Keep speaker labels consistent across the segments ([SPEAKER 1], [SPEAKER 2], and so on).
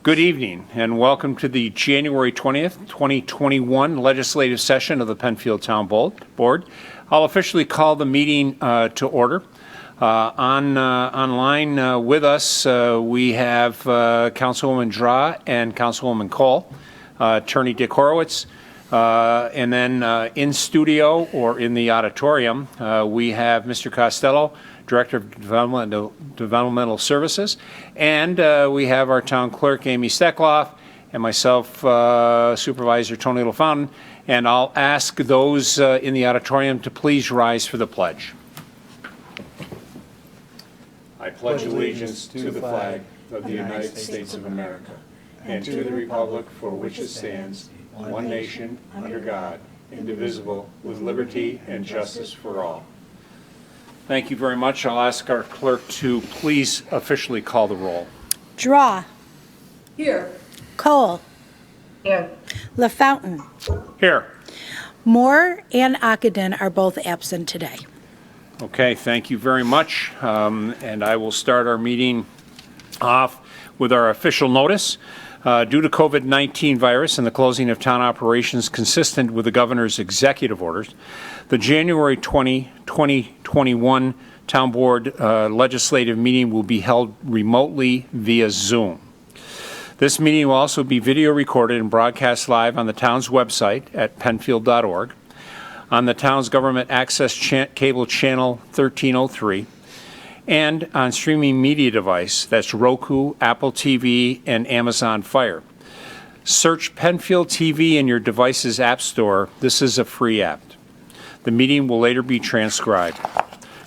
[SPEAKER 1] Good evening and welcome to the January 20th, 2021 legislative session of the Penfield Town Board. I'll officially call the meeting to order. Online with us, we have Councilwoman Dra and Councilwoman Cole, Attorney Dick Horowitz, and then in studio or in the auditorium, we have Mr. Costello, Director of Developmental Services, and we have our town clerk, Amy Steckloff, and myself, Supervisor Tony LaFountain, and I'll ask those in the auditorium to please rise for the pledge. I pledge allegiance to the flag of the United States of America and to the republic for which it stands, one nation, under God, indivisible, with liberty and justice for all. Thank you very much. I'll ask our clerk to please officially call the roll.
[SPEAKER 2] Draw.
[SPEAKER 3] Here.
[SPEAKER 2] Cole.
[SPEAKER 3] Here.
[SPEAKER 2] LaFountain.
[SPEAKER 1] Here.
[SPEAKER 2] Moore and Ockenden are both absent today.
[SPEAKER 1] Okay, thank you very much. And I will start our meeting off with our official notice. Due to COVID-19 virus and the closing of town operations consistent with the governor's executive orders, the January 20, 2021 Town Board legislative meeting will be held remotely via Zoom. This meeting will also be video recorded and broadcast live on the town's website at penfield.org, on the town's government access cable channel 1303, and on streaming media device, that's Roku, Apple TV, and Amazon Fire. Search Penfield TV in your device's app store. This is a free app. The meeting will later be transcribed.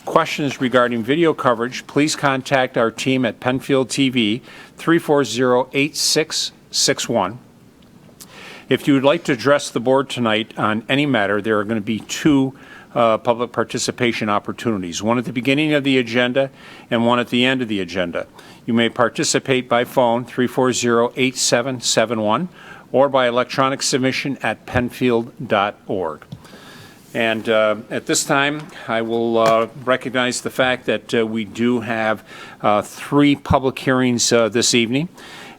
[SPEAKER 1] Questions regarding video coverage, please contact our team at Penfield TV 340-8661. If you would like to address the board tonight on any matter, there are going to be two public participation opportunities, one at the beginning of the agenda and one at the end of the agenda. You may participate by phone 340-8771 or by electronic submission at penfield.org. And at this time, I will recognize the fact that we do have three public hearings this evening.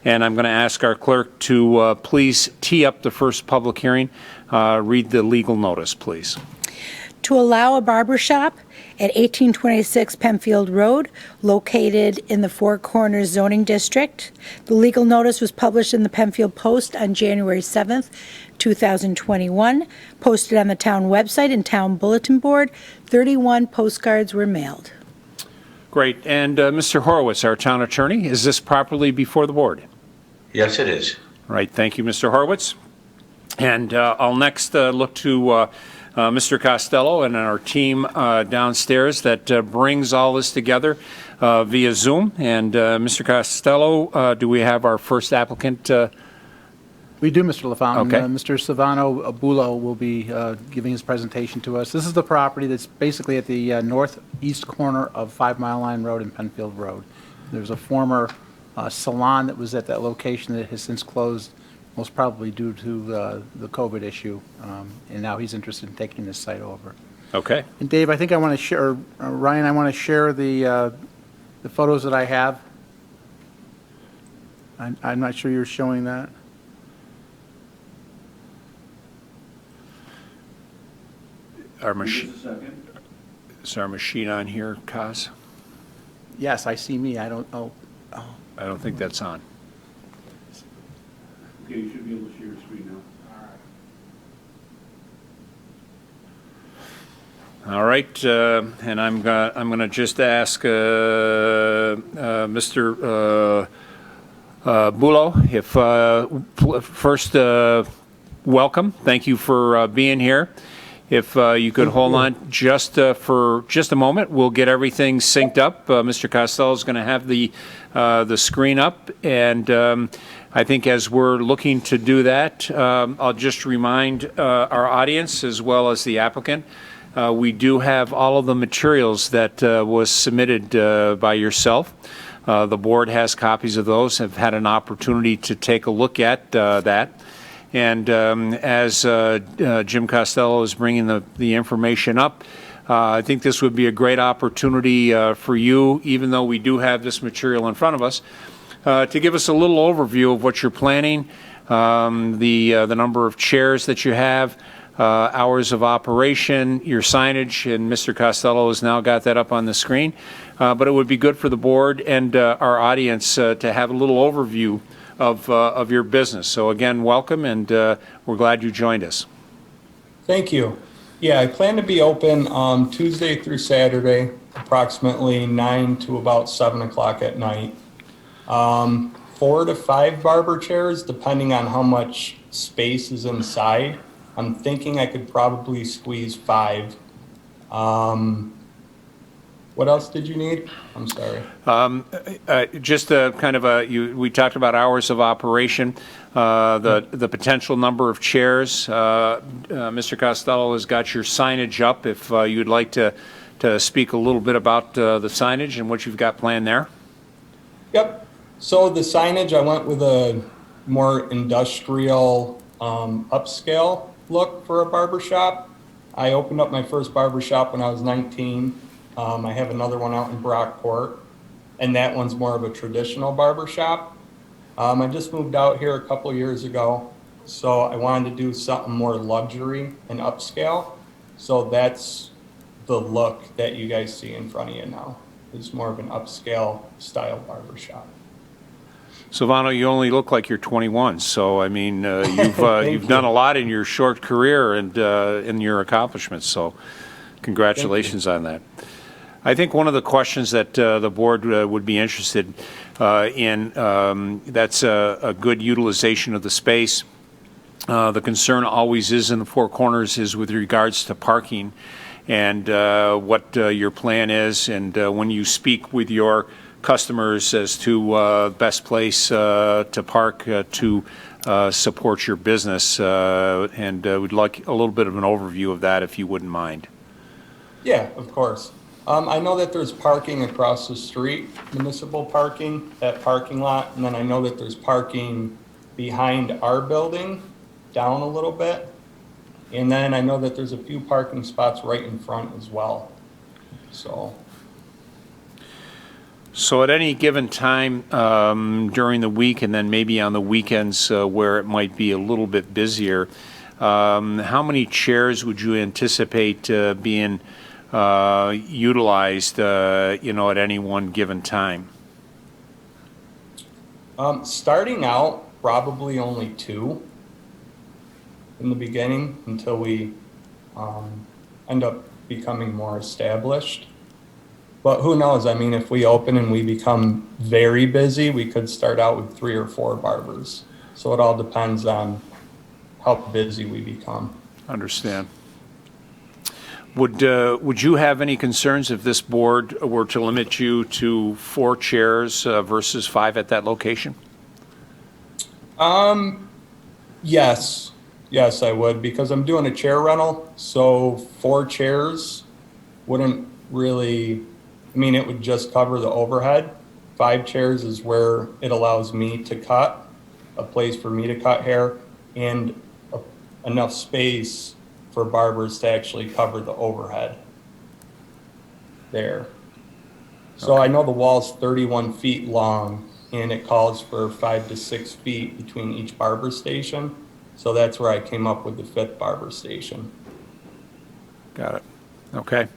[SPEAKER 1] And I'm going to ask our clerk to please tee up the first public hearing. Read the legal notice, please.
[SPEAKER 2] To allow a barber shop at 1826 Penfield Road, located in the Four Corners zoning district. The legal notice was published in the Penfield Post on January 7th, 2021, posted on the town website and town bulletin board. 31 postcards were mailed.
[SPEAKER 1] Great. And Mr. Horowitz, our town attorney, is this properly before the board?
[SPEAKER 4] Yes, it is.
[SPEAKER 1] Right. Thank you, Mr. Horowitz. And I'll next look to Mr. Costello and our team downstairs that brings all this together via Zoom. And Mr. Costello, do we have our first applicant?
[SPEAKER 5] We do, Mr. LaFountain.
[SPEAKER 1] Okay.
[SPEAKER 5] Mr. Silvano Bulo will be giving his presentation to us. This is the property that's basically at the northeast corner of 5 Mile Line Road and Penfield Road. There's a former salon that was at that location that has since closed, most probably due to the COVID issue, and now he's interested in taking this site over.
[SPEAKER 1] Okay.
[SPEAKER 5] And Dave, I think I want to share, Ryan, I want to share the photos that I have. I'm not sure you're showing that.
[SPEAKER 1] Our machine. Is our machine on here, Kaz?
[SPEAKER 5] Yes, I see me. I don't.
[SPEAKER 1] I don't think that's on.
[SPEAKER 6] Okay, you should be able to share your screen now.
[SPEAKER 1] All right, and I'm going to just ask Mr. Bulo if first welcome. Thank you for being here. If you could hold on just for just a moment, we'll get everything synced up. Mr. Costello is going to have the screen up, and I think as we're looking to do that, I'll just remind our audience as well as the applicant, we do have all of the materials that was submitted by yourself. The board has copies of those, have had an opportunity to take a look at that. And as Jim Costello is bringing the information up, I think this would be a great opportunity for you, even though we do have this material in front of us, to give us a little overview of what you're planning, the number of chairs that you have, hours of operation, your signage, and Mr. Costello has now got that up on the screen. But it would be good for the board and our audience to have a little overview of your business. So again, welcome, and we're glad you joined us.
[SPEAKER 4] Thank you. Yeah, I plan to be open Tuesday through Saturday, approximately 9 to about 7 o'clock at night. 4 to 5 barber chairs, depending on how much space is inside. I'm thinking I could probably squeeze 5. What else did you need? I'm sorry.
[SPEAKER 1] Just a kind of we talked about hours of operation, the potential number of chairs. Mr. Costello has got your signage up if you'd like to speak a little bit about the signage and what you've got planned there.
[SPEAKER 4] Yep. So the signage, I went with a more industrial, upscale look for a barber shop. I opened up my first barber shop when I was 19. I have another one out in Brockport, and that one's more of a traditional barber shop. I just moved out here a couple years ago, so I wanted to do something more luxury and upscale. So that's the look that you guys see in front of you now. It's more of an upscale style barber shop.
[SPEAKER 1] Silvano, you only look like you're 21, so I mean, you've done a lot in your short career and in your accomplishments. So, congratulations on that. I think one of the questions that the board would be interested in, that's a good utilization of the space. The concern always is in the Four Corners is with regards to parking and what your plan is, and when you speak with your customers as to best place to park to support your business, and we'd like a little bit of an overview of that if you wouldn't mind.
[SPEAKER 4] Yeah, of course. I know that there's parking across the street, municipal parking, that parking lot, and then I know that there's parking behind our building, down a little bit. And then I know that there's a few parking spots right in front as well. So
[SPEAKER 1] at any given time during the week and then maybe on the weekends where it might be a little bit busier, how many chairs would you anticipate being utilized, at any one given time?
[SPEAKER 4] Starting out, probably only 2 in the beginning until we end up becoming more established. But who knows? I mean, if we open and we become very busy, we could start out with 3 or 4 barbers. So it all depends on how busy we become.
[SPEAKER 1] Understand. Would you have any concerns if this board were to limit you to 4 chairs versus 5 at that location?
[SPEAKER 4] Yes, I would, because I'm doing a chair rental. So 4 chairs wouldn't really, it would just cover the overhead. 5 chairs is where it allows me to cut, a place for me to cut hair, and enough space for barbers to actually cover the overhead there. So I know the wall's 31 feet long, and it calls for 5 to 6 feet between each barber station. So that's where I came up with the 5th barber station.
[SPEAKER 1] Got it. Okay.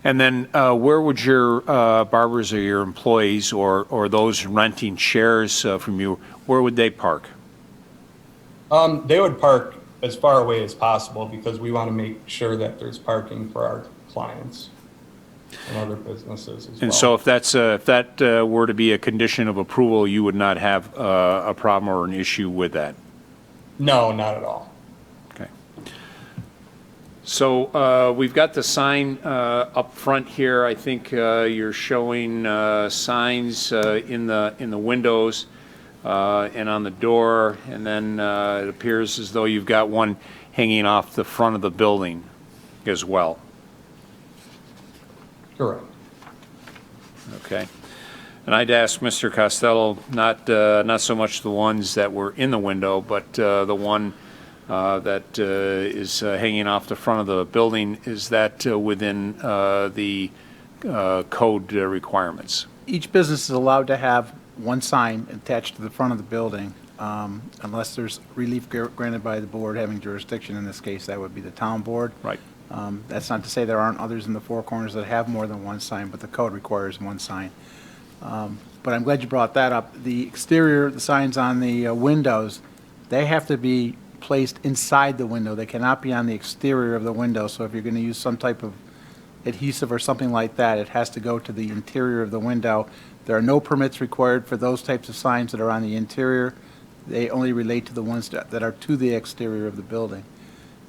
[SPEAKER 1] And then where would your barbers or your employees or those renting chairs from you, where would they park?
[SPEAKER 4] They would park as far away as possible because we want to make sure that there's parking for our clients and other businesses as well.
[SPEAKER 1] And so if that were to be a condition of approval, you would not have a problem or an issue with that?
[SPEAKER 4] No, not at all.
[SPEAKER 1] Okay. So we've got the sign up front here. I think you're showing signs in the windows and on the door, and then it appears as though you've got one hanging off the front of the building as well.
[SPEAKER 4] Correct.
[SPEAKER 1] Okay. And I'd ask Mr. Costello, not so much the ones that were in the window, but the one that is hanging off the front of the building, is that within the code requirements?
[SPEAKER 5] Each business is allowed to have one sign attached to the front of the building, unless there's relief granted by the board having jurisdiction. In this case, that would be the town board.
[SPEAKER 1] Right.
[SPEAKER 5] That's not to say there aren't others in the four corners that have more than one sign, but the code requires one sign. But I'm glad you brought that up. The exterior, the signs on the windows, they have to be placed inside the window. They cannot be on the exterior of the window. So if you're going to use some type of adhesive or something like that, it has to go to the interior of the window. There are no permits required for those types of signs that are on the interior. They only relate to the ones that are to the exterior of the building.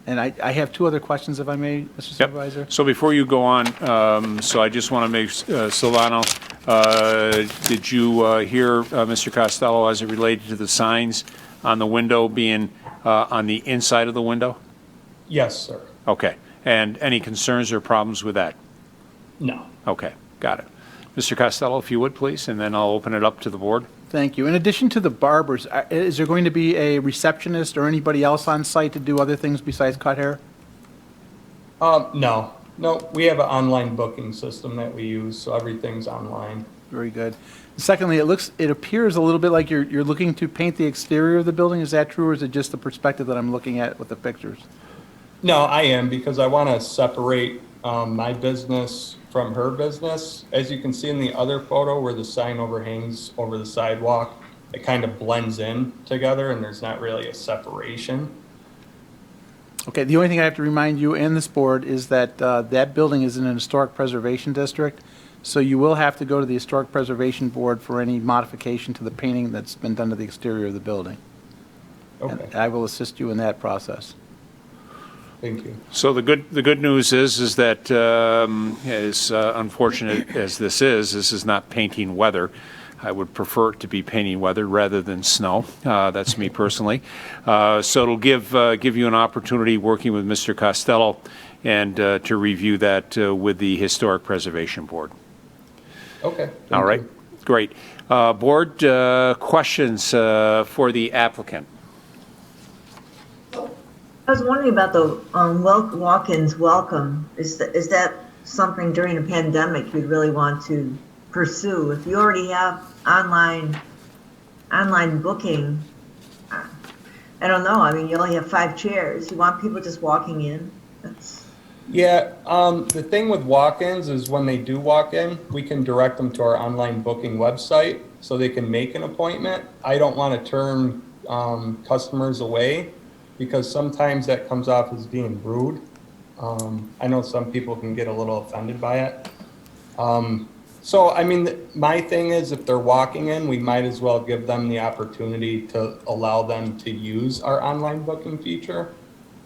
[SPEAKER 5] And I have two other questions, if I may, Mr. Supervisor.
[SPEAKER 1] Yep. So before you go on, so I just want to make, Silvano, did you hear Mr. Costello as it related to the signs on the window being on the inside of the window?
[SPEAKER 4] Yes, sir.
[SPEAKER 1] Okay. And any concerns or problems with that?
[SPEAKER 4] No.
[SPEAKER 1] Okay, got it. Mr. Costello, if you would, please, and then I'll open it up to the board.
[SPEAKER 5] Thank you. In addition to the barbers, is there going to be a receptionist or anybody else on site to do other things besides cut hair?
[SPEAKER 4] No. No, we have an online booking system that we use, so everything's online.
[SPEAKER 5] Very good. Secondly, it appears a little bit like you're looking to paint the exterior of the building. Is that true, or is it just the perspective that I'm looking at with the pictures?
[SPEAKER 4] No, I am, because I want to separate my business from her business. As you can see in the other photo where the sign overhangs over the sidewalk, it kind of blends in together and there's not really a separation.
[SPEAKER 5] Okay, the only thing I have to remind you and this board is that that building is in an historic preservation district, so you will have to go to the Historic Preservation Board for any modification to the painting that's been done to the exterior of the building.
[SPEAKER 4] Okay,
[SPEAKER 5] And I will assist you in that process.
[SPEAKER 4] thank you.
[SPEAKER 1] So the good news is that as unfortunate as this is not painting weather. I would prefer it to be painting weather rather than snow. That's me personally. So it'll give you an opportunity working with Mr. Costello and to review that with the Historic Preservation Board.
[SPEAKER 4] Okay.
[SPEAKER 1] All right, great. Board questions for the applicant?
[SPEAKER 7] I was wondering about the walk-ins welcome. Is that something during a pandemic you'd really want to pursue? If you already have online booking, I don't know. I mean, you only have 5 chairs. You want people just walking in?
[SPEAKER 4] Yeah, the thing with walk-ins is when they do walk in, we can direct them to our online booking website so they can make an appointment. I don't want to turn customers away because sometimes that comes off as being rude. I know some people can get a little offended by it. So, I mean, my thing is if they're walking in, we might as well give them the opportunity to allow them to use our online booking feature.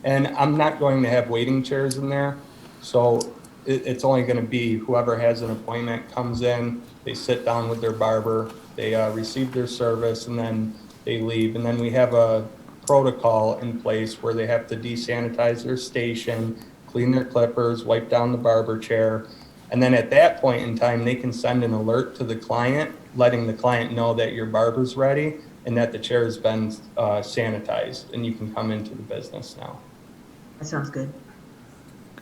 [SPEAKER 4] And I'm not going to have waiting chairs in there. So it's only going to be whoever has an appointment comes in, they sit down with their barber, they receive their service, and then they leave. And then we have a protocol in place where they have to desanitize their station, clean their clippers, wipe down the barber chair. And then at that point in time, they can send an alert to the client, letting the client know that your barber's ready and that the chair has been sanitized and you can come into the business now.
[SPEAKER 7] That sounds good.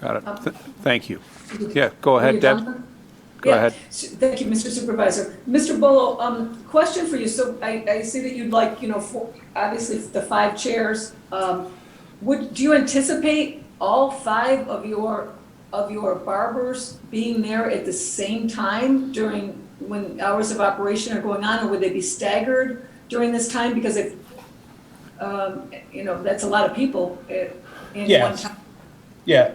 [SPEAKER 1] Got it. Thank you. Yeah, go ahead, Deb. Go ahead.
[SPEAKER 3] Thank you, Mr. Supervisor. Mr. Bolo, question for you. So I see that you'd like, obviously the 5 chairs. Do you anticipate all 5 of your barbers being there at the same time when hours of operation are going on, or would they be staggered during this time? Because if that's a lot of people in one time.
[SPEAKER 4] Yeah,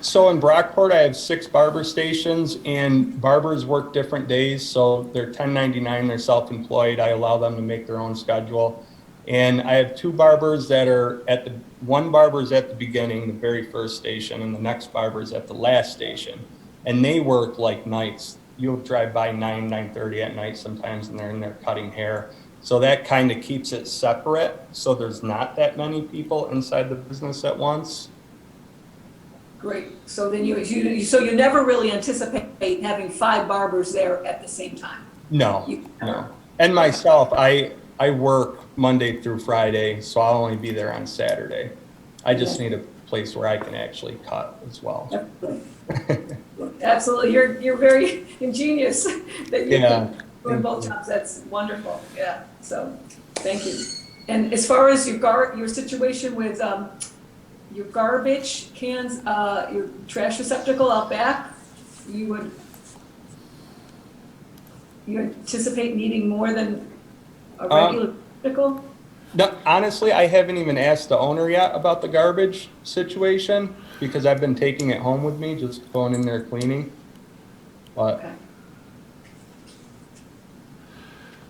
[SPEAKER 4] so in Brockport, I have 6 barber stations and barbers work different days. So they're 1099, they're self-employed. I allow them to make their own schedule. And I have 2 barbers that are one barber's at the beginning, the very first station, and the next barber's at the last station. And they work like nights. You'll drive by 9:30 at night sometimes and they're in there cutting hair. So that kind of keeps it separate. So there's not that many people inside the business at once.
[SPEAKER 3] Great. So then you never really anticipate having 5 barbers there at the same time?
[SPEAKER 4] No. And myself, I work Monday through Friday, so I'll only be there on Saturday. I just need a place where I can actually cut as well.
[SPEAKER 3] Absolutely. You're very ingenious that you can doing both jobs, that's wonderful, yeah, so, thank you. And as far as your situation with, your garbage cans, your trash receptacle out back, you anticipate needing more than a regular receptacle?
[SPEAKER 4] No, honestly, I haven't even asked the owner yet about the garbage situation because I've been taking it home with me, just going in there cleaning. But
[SPEAKER 3] Okay.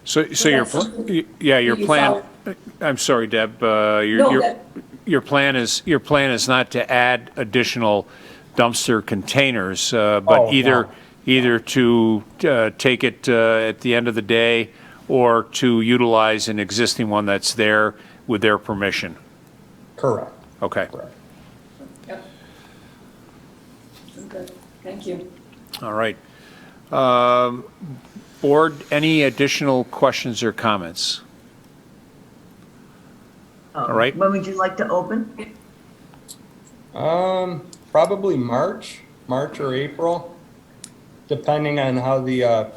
[SPEAKER 1] So your, yeah, your
[SPEAKER 3] You
[SPEAKER 1] plan, I'm sorry, Deb,
[SPEAKER 3] No,
[SPEAKER 1] your plan is not to add additional dumpster containers, but
[SPEAKER 4] Oh,
[SPEAKER 1] either to take it at the end of the day or to utilize an existing one that's there with their permission.
[SPEAKER 4] correct,
[SPEAKER 1] Okay.
[SPEAKER 4] correct.
[SPEAKER 3] Yep. Okay, thank you.
[SPEAKER 1] All right. Board, any additional questions or comments? All right.
[SPEAKER 7] When would you like to open?
[SPEAKER 4] Probably March or April, depending on how the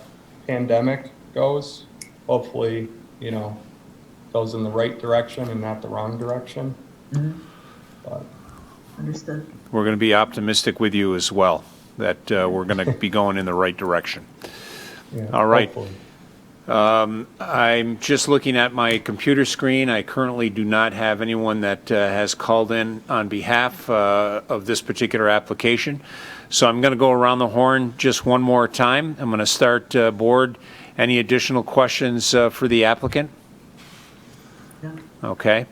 [SPEAKER 4] pandemic goes. Hopefully, goes in the right direction and not the wrong direction. But
[SPEAKER 7] Understood.
[SPEAKER 1] We're going to be optimistic with you as well, that we're going to be going in the right direction.
[SPEAKER 4] yeah,
[SPEAKER 1] All right.
[SPEAKER 4] hopefully.
[SPEAKER 1] I'm just looking at my computer screen. I currently do not have anyone that has called in on behalf of this particular application. So I'm going to go around the horn just one more time. I'm going to start board. Any additional questions for the applicant?
[SPEAKER 7] No.
[SPEAKER 1] Okay.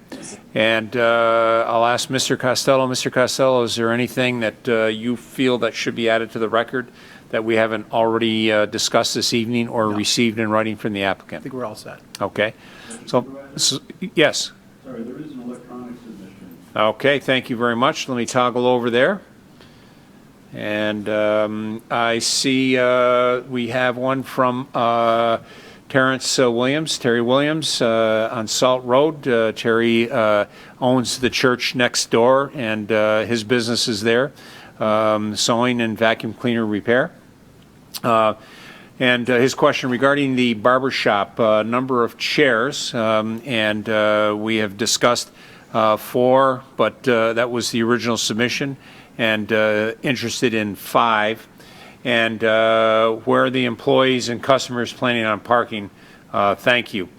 [SPEAKER 1] And I'll ask Mr. Costello. Mr. Costello, is there anything that you feel that should be added to the record that we haven't already discussed this evening or received in writing from the
[SPEAKER 5] I
[SPEAKER 1] applicant?
[SPEAKER 5] think we're all set.
[SPEAKER 1] Okay. So, yes.
[SPEAKER 6] Sorry, there is an electronic submission.
[SPEAKER 1] Okay, thank you very much. Let me toggle over there. And I see we have one from Terry Williams on Salt Road. Terry owns the church next door, and his business is there, sewing and vacuum cleaner repair. And his question regarding the barber shop, number of chairs, and we have discussed 4, but that was the original submission, and interested in 5. And where are the employees and customers planning on parking? Thank you.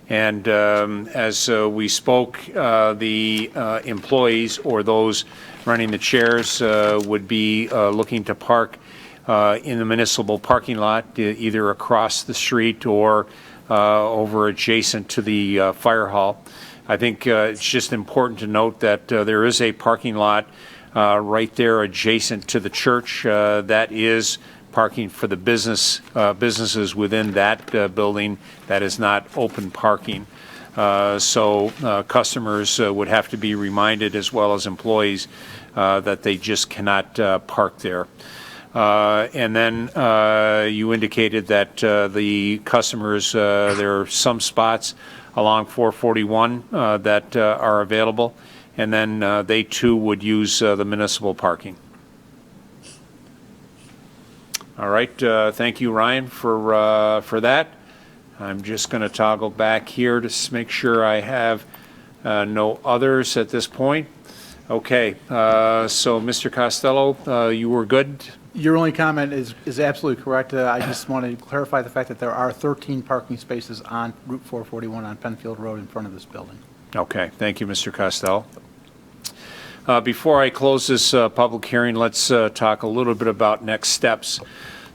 [SPEAKER 1] And as we spoke, the employees or those running the chairs would be looking to park in the municipal parking lot, either across the street or over adjacent to the fire hall. I think it's just important to note that there is a parking lot right there adjacent to the church. That is parking for the businesses within that building. That is not open parking. So customers would have to be reminded, as well as employees, that they just cannot park there. And then you indicated that the customers, there are some spots along 441 that are available, and then they too would use the municipal parking. All right, thank you, Ryan, for that. I'm just going to toggle back here to make sure I have no others at this point. Okay, so Mr. Costello, you were good?
[SPEAKER 5] Your only comment is absolutely correct. I just want to clarify the fact that there are 13 parking spaces on Route 441 on Penfield Road in front of this building.
[SPEAKER 1] Okay, thank you, Mr. Costello. Before I close this public hearing, let's talk a little bit about next steps.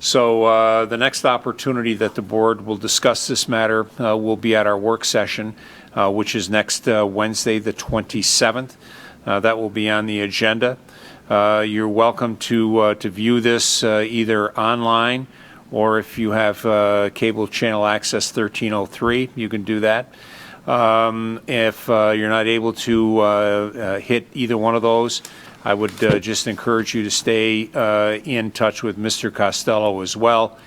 [SPEAKER 1] So the next opportunity that the board will discuss this matter will be at our work session, which is next Wednesday, the 27th. That will be on the agenda. You're welcome to view this either online, or if you have cable channel access 1303, you can do that. If you're not able to hit either one of those, I would just encourage you to stay in touch with Mr. Costello as well,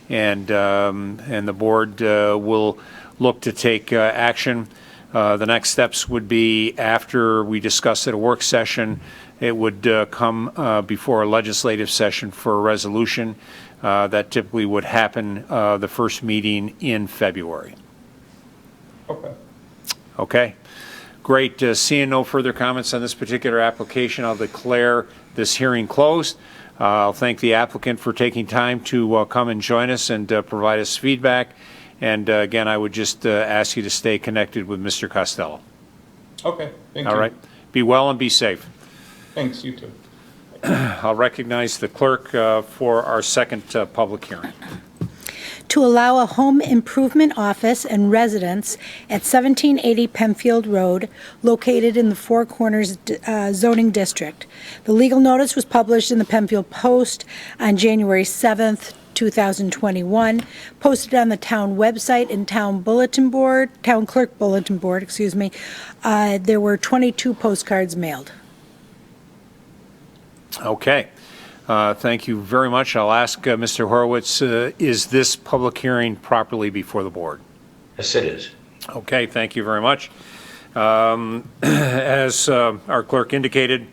[SPEAKER 1] and the board will look to take action. The next steps would be, after we discuss at a work session, it would come before a legislative session for a resolution. That typically would happen the first meeting in February.
[SPEAKER 4] Okay.
[SPEAKER 1] Okay, great. Seeing no further comments on this particular application, I'll declare this hearing closed. I'll thank the applicant for taking time to come and join us and provide us feedback. And again, I would just ask you to stay connected with Mr. Costello.
[SPEAKER 4] Okay, thank you.
[SPEAKER 1] All right, be well and be safe.
[SPEAKER 4] Thanks, you too.
[SPEAKER 1] I'll recognize the clerk for our second public hearing.
[SPEAKER 2] To allow a home improvement office and residence at 1780 Penfield Road, located in the Four Corners zoning district. The legal notice was published in the Penfield Post on January 7th, 2021, posted on the town website and town clerk bulletin board, excuse me. There were 22 postcards mailed.
[SPEAKER 1] Okay. Thank you very much. I'll ask Mr. Horowitz, is this public hearing properly before the board?
[SPEAKER 8] Yes, it is.
[SPEAKER 1] Okay, thank you very much. As our clerk indicated,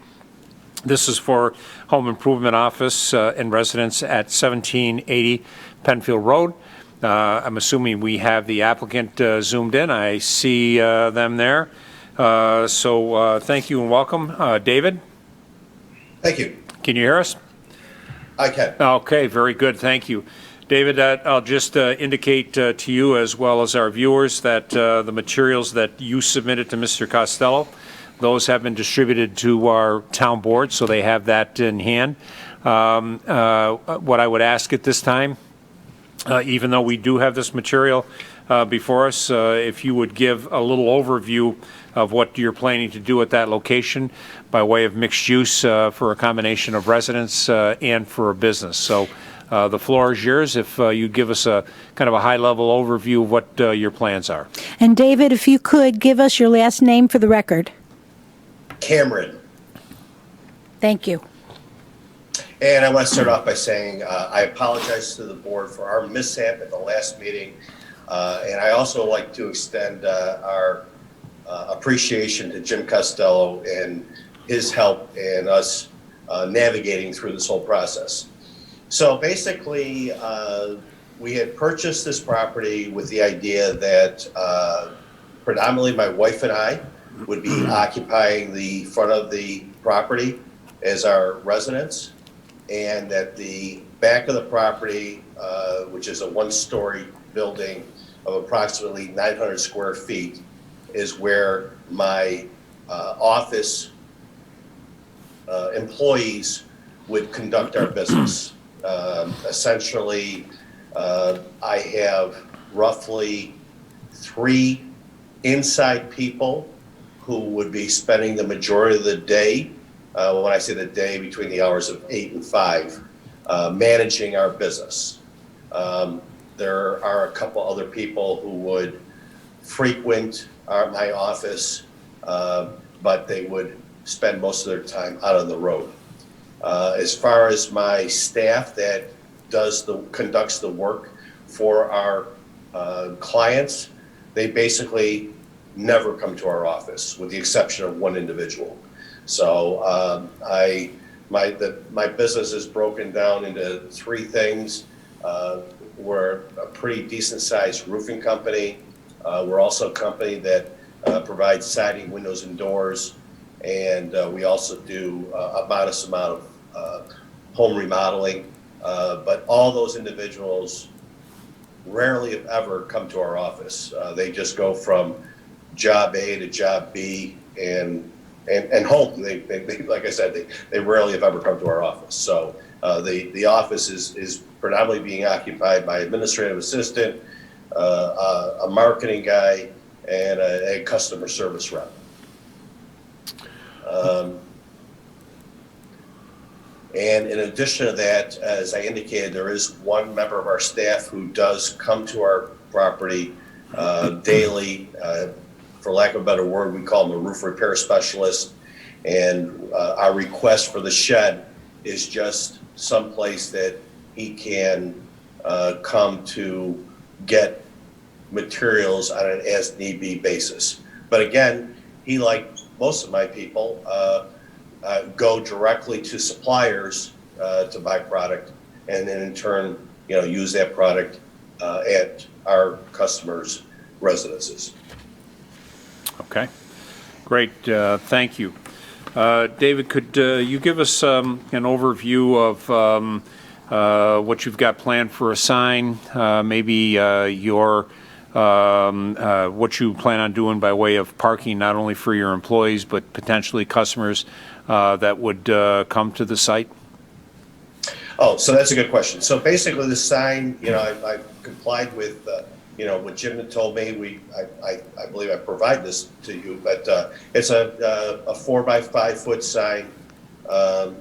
[SPEAKER 1] this is for home improvement office and residence at 1780 Penfield Road. I'm assuming we have the applicant zoomed in. I see them there. So thank you and welcome. David?
[SPEAKER 9] Thank you.
[SPEAKER 1] Can you hear us?
[SPEAKER 9] I can.
[SPEAKER 1] Okay, very good. Thank you. David, I'll just indicate to you as well as our viewers that the materials that you submitted to Mr. Costello, those have been distributed to our town board, so they have that in hand. What I would ask at this time, even though we do have this material before us, if you would give a little overview of what you're planning to do at that location by way of mixed use for a combination of residents and for a business. So the floor is yours if you give us a kind of a high-level overview of what your plans are.
[SPEAKER 2] And David, if you could give us your last name for the record.
[SPEAKER 9] Cameron.
[SPEAKER 2] Thank you.
[SPEAKER 9] And I want to start off by saying I apologize to the board for our mishap at the last meeting. And I also like to extend our appreciation to Jim Costello and his help in us navigating through this whole process. So basically, we had purchased this property with the idea that predominantly my wife and I would be occupying the front of the property as our residence, and that the back of the property, which is a one-story building of approximately 900 square feet, is where my office employees would conduct our business. Essentially, I have roughly 3 inside people who would be spending the majority of the day, when I say the day, between the hours of 8 and 5, managing our business. There are a couple other people who would frequent my office, but they would spend most of their time out on the road. As far as my staff that conducts the work for our clients, they basically never come to our office, with the exception of one individual. So my business is broken down into 3 things. We're a pretty decent sized roofing company. We're also a company that provides siding, windows, and doors. And we also do a modest amount of home remodeling. But all those individuals rarely, if ever, come to our office. They just go from job A to job B and home. They like I said, they rarely, if ever, come to our office. So the office is predominantly being occupied by administrative assistant, a marketing guy, and a customer service rep. And in addition to that, as I indicated, there is one member of our staff who does come to our property daily. For lack of a better word, we call him a roof repair specialist. And our request for the shed is just someplace that he can come to get materials on an as-need-be basis. But again, he, like most of my people, go directly to suppliers to buy product, and then in turn, use that product at our customers' residences.
[SPEAKER 1] Okay, great, thank you. David, could you give us an overview of what you've got planned for a sign, maybe what you plan on doing by way of parking, not only for your employees, but potentially customers that would come to the site?
[SPEAKER 9] Oh, so that's a good question. So basically the sign, I complied with, what Jim had told me. I believe I provide this to you, but it's a 4x5 foot sign, to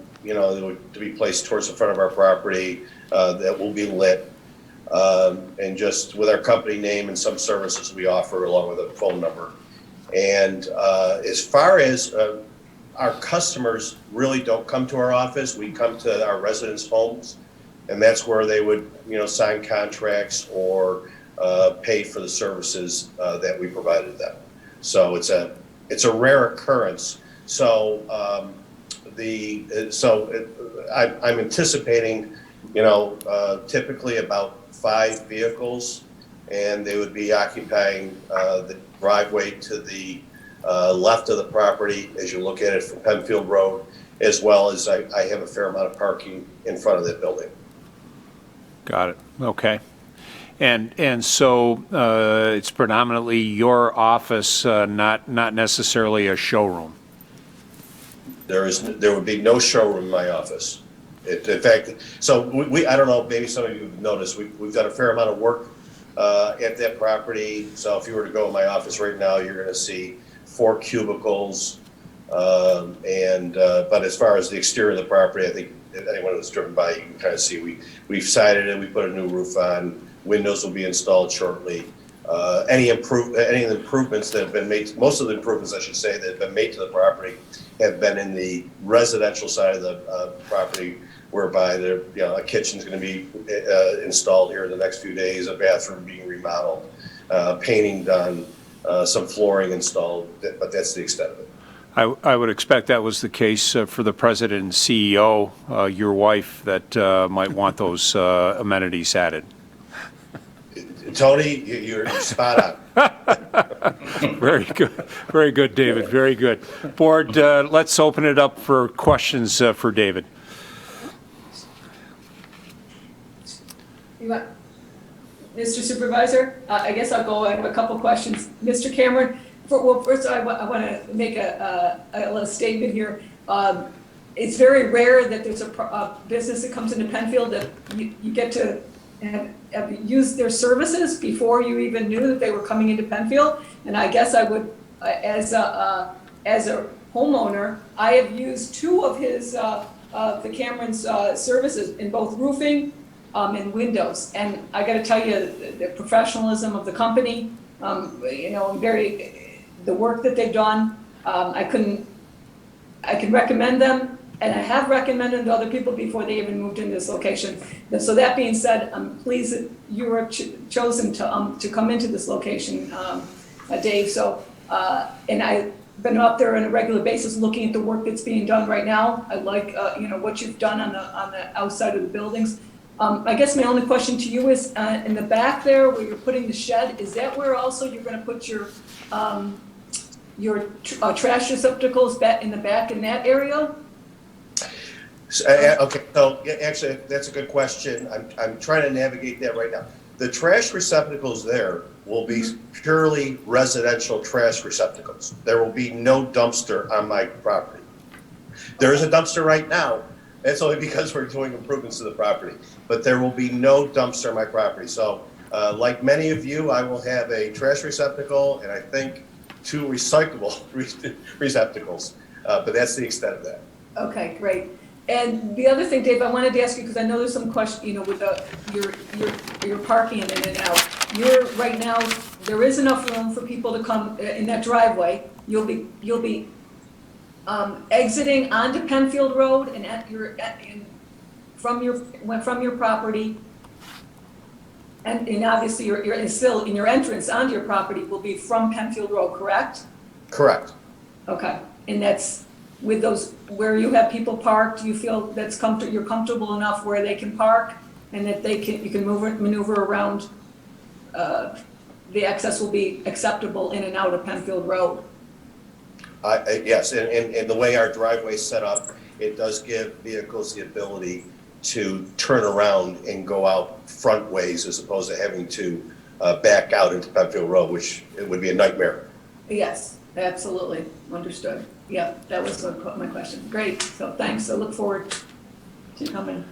[SPEAKER 9] be placed towards the front of our property that will be lit. And just with our company name and some services we offer along with a phone number. And as far as our customers really don't come to our office, we come to our residents' homes, and that's where they would, sign contracts or pay for the services that we provided them. So it's a rare occurrence. So I'm anticipating, typically about 5 vehicles, and they would be occupying the driveway to the left of the property as you look at it from Penfield Road, as well as I have a fair amount of parking in front of that building.
[SPEAKER 1] Got it. Okay. And so it's predominantly your office, not necessarily a showroom.
[SPEAKER 9] There would be no showroom in my office. In fact, so I don't know, maybe some of you have noticed, we've done a fair amount of work at that property. So if you were to go in my office right now, you're going to see 4 cubicles. But as far as the exterior of the property, I think anyone who's driven by, you can kind of see we've sided it, we put a new roof on, windows will be installed shortly. Any of the improvements that have been made, most of the improvements, I should say, that have been made to the property have been in the residential side of the property, whereby a kitchen's going to be installed here in the next few days, a bathroom being remodeled, painting done, some flooring installed, but that's the extent of it.
[SPEAKER 1] I would expect that was the case for the president and CEO, your wife, that might want those amenities added.
[SPEAKER 9] Tony, you're spot on.
[SPEAKER 1] Very good, David. Very good. Board, let's open it up for questions for David.
[SPEAKER 3] Mr. Supervisor, I guess I'll go. I have a couple questions. Mr. Cameron, first I want to make a little statement here. It's very rare that there's a business that comes into Penfield that you get to have used their services before you even knew that they were coming into Penfield. And I guess I would, as a homeowner, I have used 2 of the Cameron's services in both roofing and windows. And I got to tell you, the professionalism of the company, the work that they've done, I can recommend them. And I have recommended to other people before they even moved into this location. So that being said, I'm pleased that you were chosen to come into this location, Dave. So, and I've been up there on a regular basis looking at the work that's being done right now. I like, what you've done on the outside of the buildings. I guess my only question to you is, in the back there where you're putting the shed, is that where also you're going to put your trash receptacles back in the back in that area?
[SPEAKER 9] Okay, so actually, that's a good question. I'm trying to navigate that right now. The trash receptacles there will be purely residential trash receptacles. There will be no dumpster on my property. There is a dumpster right now. That's only because we're doing improvements to the property. But there will be no dumpster on my property. So, like many of you, I will have a trash receptacle and I think 2 recyclable receptacles. But that's the extent of that.
[SPEAKER 3] Okay, great. And the other thing, Dave, I wanted to ask you, because I know there's some question, with your parking in and out. Right now, there is enough room for people to come in that driveway. You'll be exiting onto Penfield Road and from your property, and obviously you're still in your entrance onto your property will be from Penfield Road, correct?
[SPEAKER 9] Correct.
[SPEAKER 3] Okay, and that's with those, where you have people parked, you feel that's you're comfortable enough where they can park and that you can maneuver around, the access will be acceptable in and out of Penfield Road?
[SPEAKER 9] Yes, and the way our driveway is set up, it does give vehicles the ability to turn around and go out front ways as opposed to having to back out into Penfield Road, which it would be a nightmare.
[SPEAKER 3] Yes, absolutely, understood. Yeah, that was my question. Great, so thanks, I look forward to coming.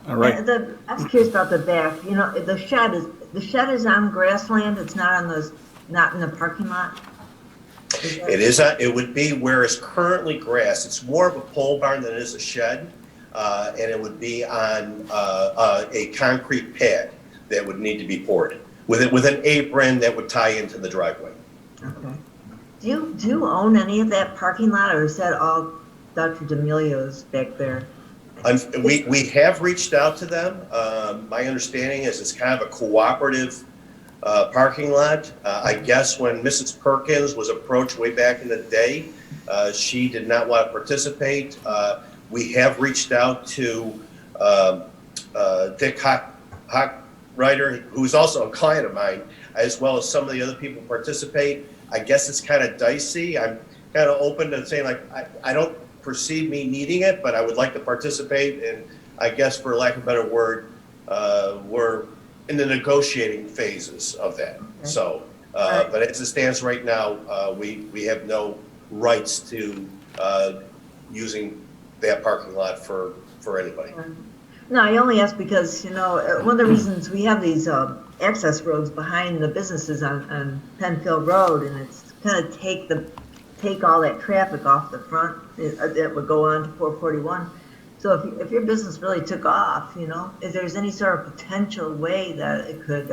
[SPEAKER 1] All right.
[SPEAKER 7] I was curious about the back, you know, the shed is on grassland, it's not not in the parking lot?
[SPEAKER 9] It would be where it's currently grass. It's more of a pole barn than it is a shed. And it would be on a concrete pad that would need to be poured with an apron that would tie into the driveway.
[SPEAKER 7] Okay. Do you own any of that parking lot, or is that all Dr. D'Amelio's back there?
[SPEAKER 9] We have reached out to them. My understanding is it's kind of a cooperative parking lot. I guess when Mrs. Perkins was approached way back in the day, she did not want to participate. We have reached out to Dick Hockreiter, who's also a client of mine, as well as some of the other people participate. I guess it's kind of dicey. I'm kind of open to saying, like, I don't perceive me needing it, but I would like to participate. And I guess, for lack of a better word, we're in the negotiating phases of that. Okay. So, but as it stands right now, we have no rights to using that parking lot for anybody.
[SPEAKER 7] No, I only ask because, you know, one of the reasons we have these access roads behind the businesses on Penfield Road, and it's kind of take all that traffic off the front that would go on to 441. So if your business really took off, you know, if there's any sort of potential way that it could,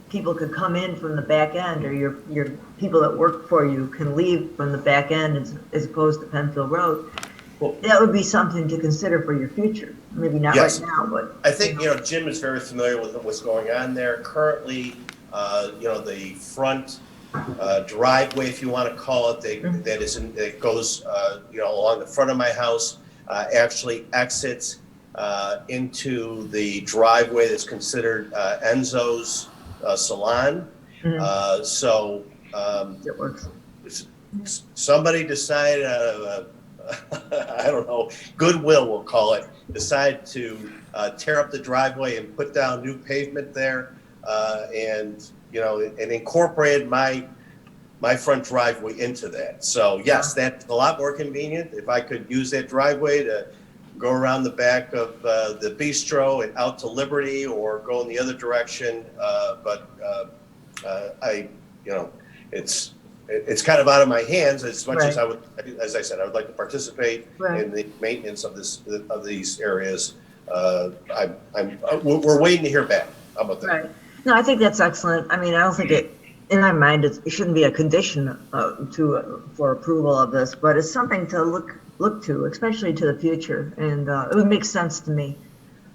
[SPEAKER 7] people could come in from the back end, or your people that work for you can leave from the back end as opposed to Penfield Road, well, that would be something to consider for your future. Maybe not right now, but
[SPEAKER 9] I think, you know, Jim is very familiar with what's going on there. Currently, you know, the front driveway, if you want to call it, that goes, you know, along the front of my house, actually exits into the driveway that's considered Enzo's salon. So
[SPEAKER 7] it works.
[SPEAKER 9] Somebody decided, I don't know, Goodwill we'll call it, decided to tear up the driveway and put down new pavement there, and, you know, and incorporated my front driveway into that. So yes, that's a lot more convenient. If I could use that driveway to go around the back of the bistro and out to Liberty, or go in the other direction, but you know, it's kind of out of my hands as much as as I said, I would like to participate in the maintenance of these areas. We're waiting to hear back. How about that?
[SPEAKER 7] Right. No, I think that's excellent. I mean, I don't think in my mind, it shouldn't be a condition for approval of this, but it's something to look to, especially to the future, and it would make sense to me.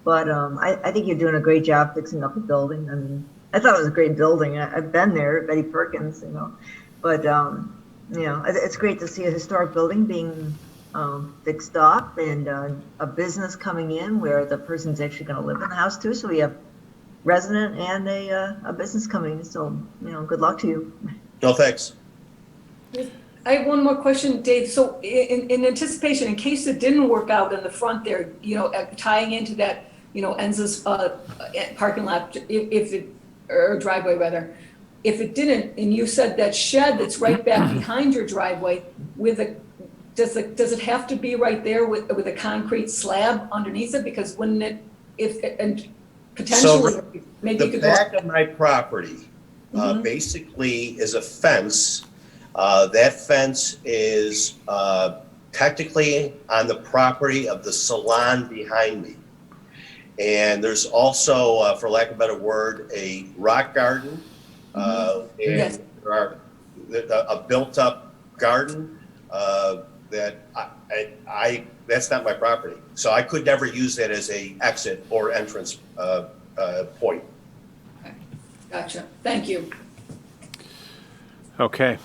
[SPEAKER 7] But I think you're doing a great job fixing up the building. I mean, I thought it was a great building. I've been there, Betty Perkins, you know. But, you know, it's great to see a historic building being fixed up, and a business coming in where the person's actually going to live in the house too. So we have resident and a business coming. So, you know, good luck to you.
[SPEAKER 9] No, thanks.
[SPEAKER 3] I have one more question, Dave. So in anticipation, in case it didn't work out in the front there, you know, tying into that, you know, Enza's parking lot, or driveway rather, if it didn't, and you said that shed that's right back behind your driveway does it have to be right there with a concrete slab underneath it? Because wouldn't it, and potentially,
[SPEAKER 9] so
[SPEAKER 3] maybe
[SPEAKER 9] the
[SPEAKER 3] you could
[SPEAKER 9] back of my property basically is a fence. That fence is technically on the property of the salon behind me. And there's also, for lack of a better word, a rock garden. And there are a built-up garden that that's not my property. So I could never use that as a exit or entrance point.
[SPEAKER 3] Okay. Gotcha. Thank you.
[SPEAKER 1] Okay.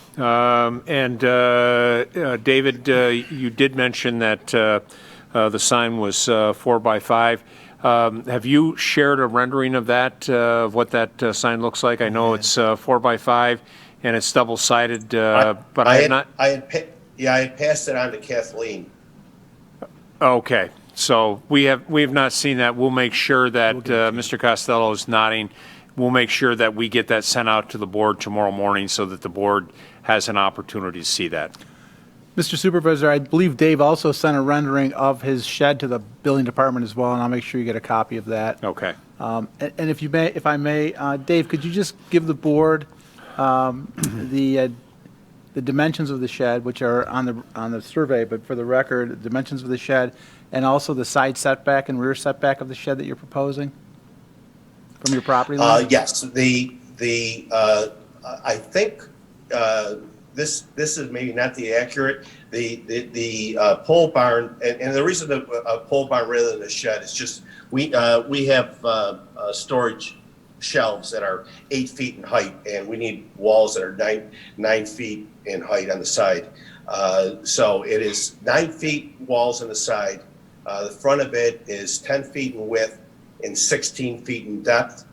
[SPEAKER 1] David, you did mention that the sign was 4 by 5. Have you shared a rendering of that, of what that sign looks like? I know it's 4 by 5 and it's double-sided, but I have not.
[SPEAKER 9] I had passed it on to Kathleen.
[SPEAKER 1] Okay. So we have not seen that. We'll make sure that Mr. Costello is nodding. We'll make sure that we get that sent out to the board tomorrow morning so that the board has an opportunity to see that.
[SPEAKER 5] Mr. Supervisor, I believe Dave also sent a rendering of his shed to the building department as well, and I'll make sure you get a copy of that.
[SPEAKER 1] Okay.
[SPEAKER 5] And if I may, Dave, could you just give the board the dimensions of the shed, which are on the survey, but for the record, the dimensions of the shed, and also the side setback and rear setback of the shed that you're proposing from your property line?
[SPEAKER 9] Yes, I think this is maybe not the accurate. The pole barn, and the reason a pole barn rather than a shed is just we have storage shelves that are 8 feet in height, and we need walls that are 9 feet in height on the side. So it is 9 feet walls on the side. The front of it is 10 feet in width and 16 feet in depth.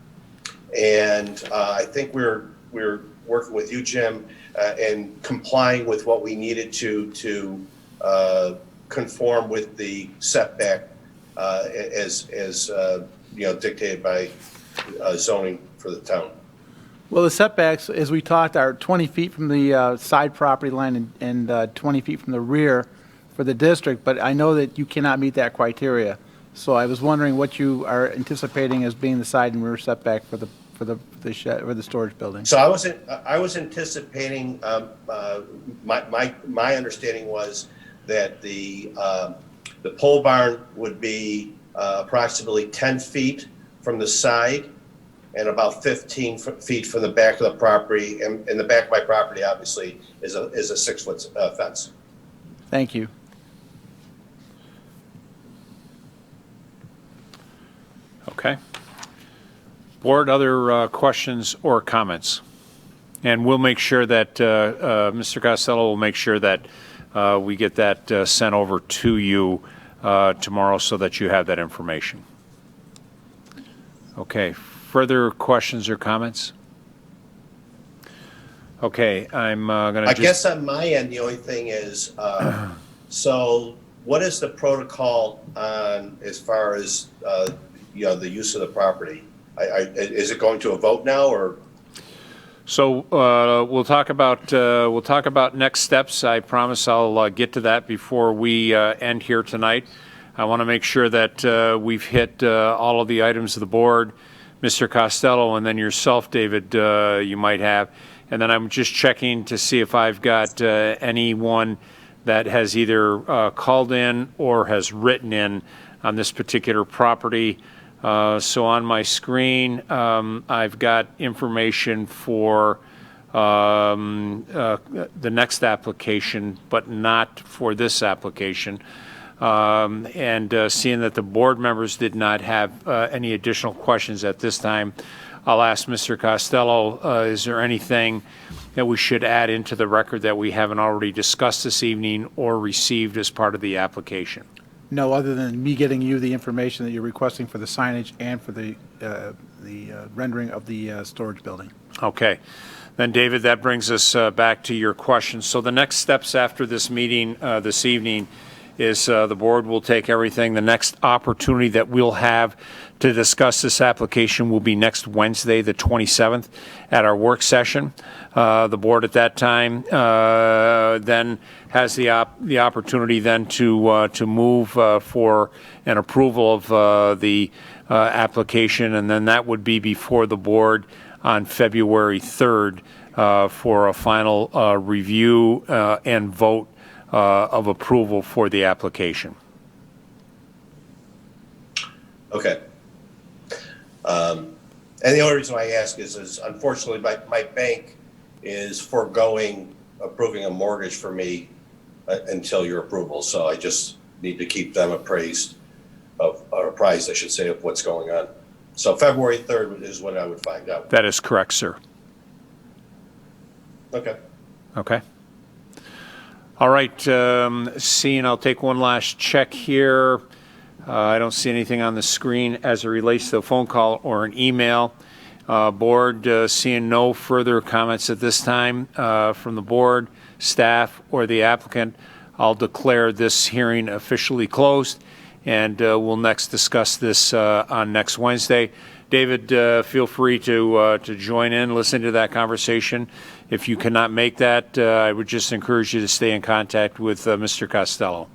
[SPEAKER 9] And I think we're working with you, Jim, and complying with what we needed to conform with the setback as dictated by zoning for the town.
[SPEAKER 5] Well, the setbacks, as we talked, are 20 feet from the side property line and 20 feet from the rear for the district, but I know that you cannot meet that criteria. So I was wondering what you are anticipating as being the side and rear setback for the shed or the storage building.
[SPEAKER 9] So I was anticipating. My understanding was that the pole barn would be approximately 10 feet from the side and about 15 feet from the back of the property. And in the back of my property, obviously, is a 6-foot fence.
[SPEAKER 5] Thank you.
[SPEAKER 1] Okay. Board, other questions or comments? And we'll make sure that Mr. Costello will make sure that we get that sent over to you tomorrow so that you have that information. Okay. Further questions or comments? Okay, I'm going to
[SPEAKER 9] I guess on my end, the only thing is, so what is the protocol on as far as the use of the property? Is it going to a vote now, or?
[SPEAKER 1] So we'll talk about next steps. I promise I'll get to that before we end here tonight. I want to make sure that we've hit all of the items of the board. Mr. Costello, and then yourself, David, you might have. And then I'm just checking to see if I've got anyone that has either called in or has written in on this particular property. So on my screen, I've got information for the next application, but not for this application. And seeing that the board members did not have any additional questions at this time, I'll ask Mr. Costello, is there anything that we should add into the record that we haven't already discussed this evening or received as part of the application?
[SPEAKER 5] No, other than me getting you the information that you're requesting for the signage and for the rendering of the storage building.
[SPEAKER 1] Okay. Then, David, that brings us back to your question. So the next steps after this meeting this evening is the board will take everything. The next opportunity that we'll have to discuss this application will be next Wednesday, the 27th, at our work session. The board at that time then has the opportunity then to move for an approval of the application, and then that would be before the board on February 3rd for a final review and vote of approval for the application.
[SPEAKER 9] Okay. And the only reason I ask is unfortunately my bank is foregoing approving a mortgage for me until your approval. So I just need to keep them apprised, I should say, of what's going on. So February 3rd is when I would find out.
[SPEAKER 1] That is correct, sir.
[SPEAKER 9] Okay.
[SPEAKER 1] Okay. All right, seeing, I'll take one last check here. I don't see anything on the screen as it relates to a phone call or an email. Board, seeing no further comments at this time from the board, staff, or the applicant, I'll declare this hearing officially closed, and we'll next discuss this on next Wednesday. David, feel free to join in, listen to that conversation. If you cannot make that, I would just encourage you to stay in contact with Mr. Costello.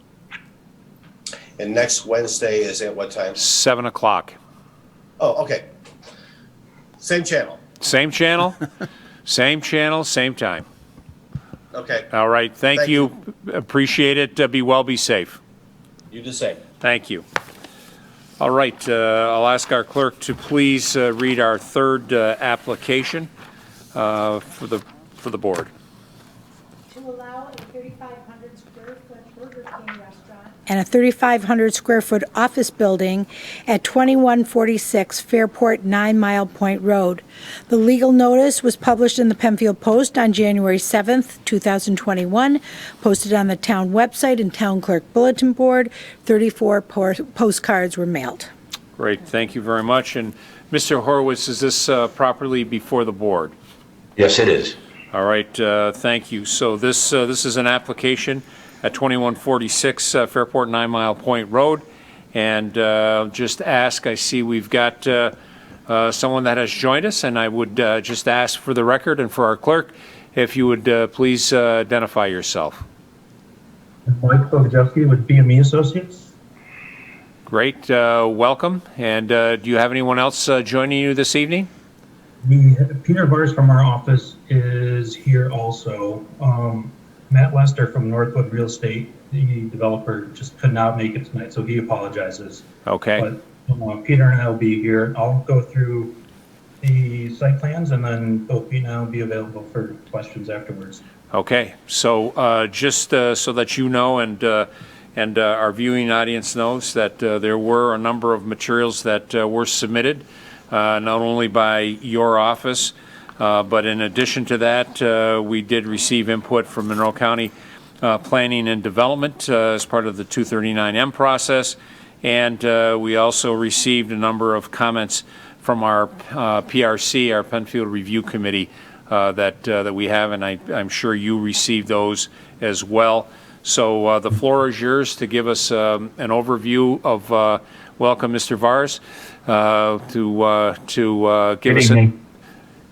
[SPEAKER 9] And next Wednesday is at what time?
[SPEAKER 1] 7 o'clock.
[SPEAKER 9] Oh, okay. Same channel.
[SPEAKER 1] Same channel, same channel, same time.
[SPEAKER 9] Okay.
[SPEAKER 1] All right, thank you. Appreciate it. Be well, be safe.
[SPEAKER 9] You the same.
[SPEAKER 1] Thank you. All right, I'll ask our clerk to please read our third application for the board.
[SPEAKER 2] To allow a 3,500 square foot Burger King restaurant and a 3,500 square foot office building at 2146 Fairport 9 Mile Point Road. The legal notice was published in the Penfield Post on January 7th, 2021, posted on the town website and town clerk bulletin board. 34 postcards were mailed.
[SPEAKER 1] Great, thank you very much. And Mr. Horowitz, is this properly before the board?
[SPEAKER 8] Yes, it is.
[SPEAKER 1] All right, thank you. So this is an application at 2146 Fairport 9 Mile Point Road. And just ask, I see we've got someone that has joined us, and I would just ask for the record and for our clerk, if you would please identify yourself.
[SPEAKER 10] Mike Bogajewski with BME Associates.
[SPEAKER 1] Great, welcome. And do you have anyone else joining you this evening?
[SPEAKER 10] Peter Vars from our office is here also. Matt Lester from Northwood Real Estate, the developer, just could not make it tonight, so he apologizes.
[SPEAKER 1] Okay.
[SPEAKER 10] But Peter and I will be here. I'll go through the site plans, and then both Pete and I will be available for questions afterwards.
[SPEAKER 1] Okay, so just so that you know, and our viewing audience knows, that there were a number of materials that were submitted, not only by your office, but in addition to that, we did receive input from Monroe County Planning and Development as part of the 239M process, and we also received a number of comments from our PRC, our Penfield Review Committee, that we have, and I'm sure you received those as well. So the floor is yours to give us an overview of, welcome Mr. Vars,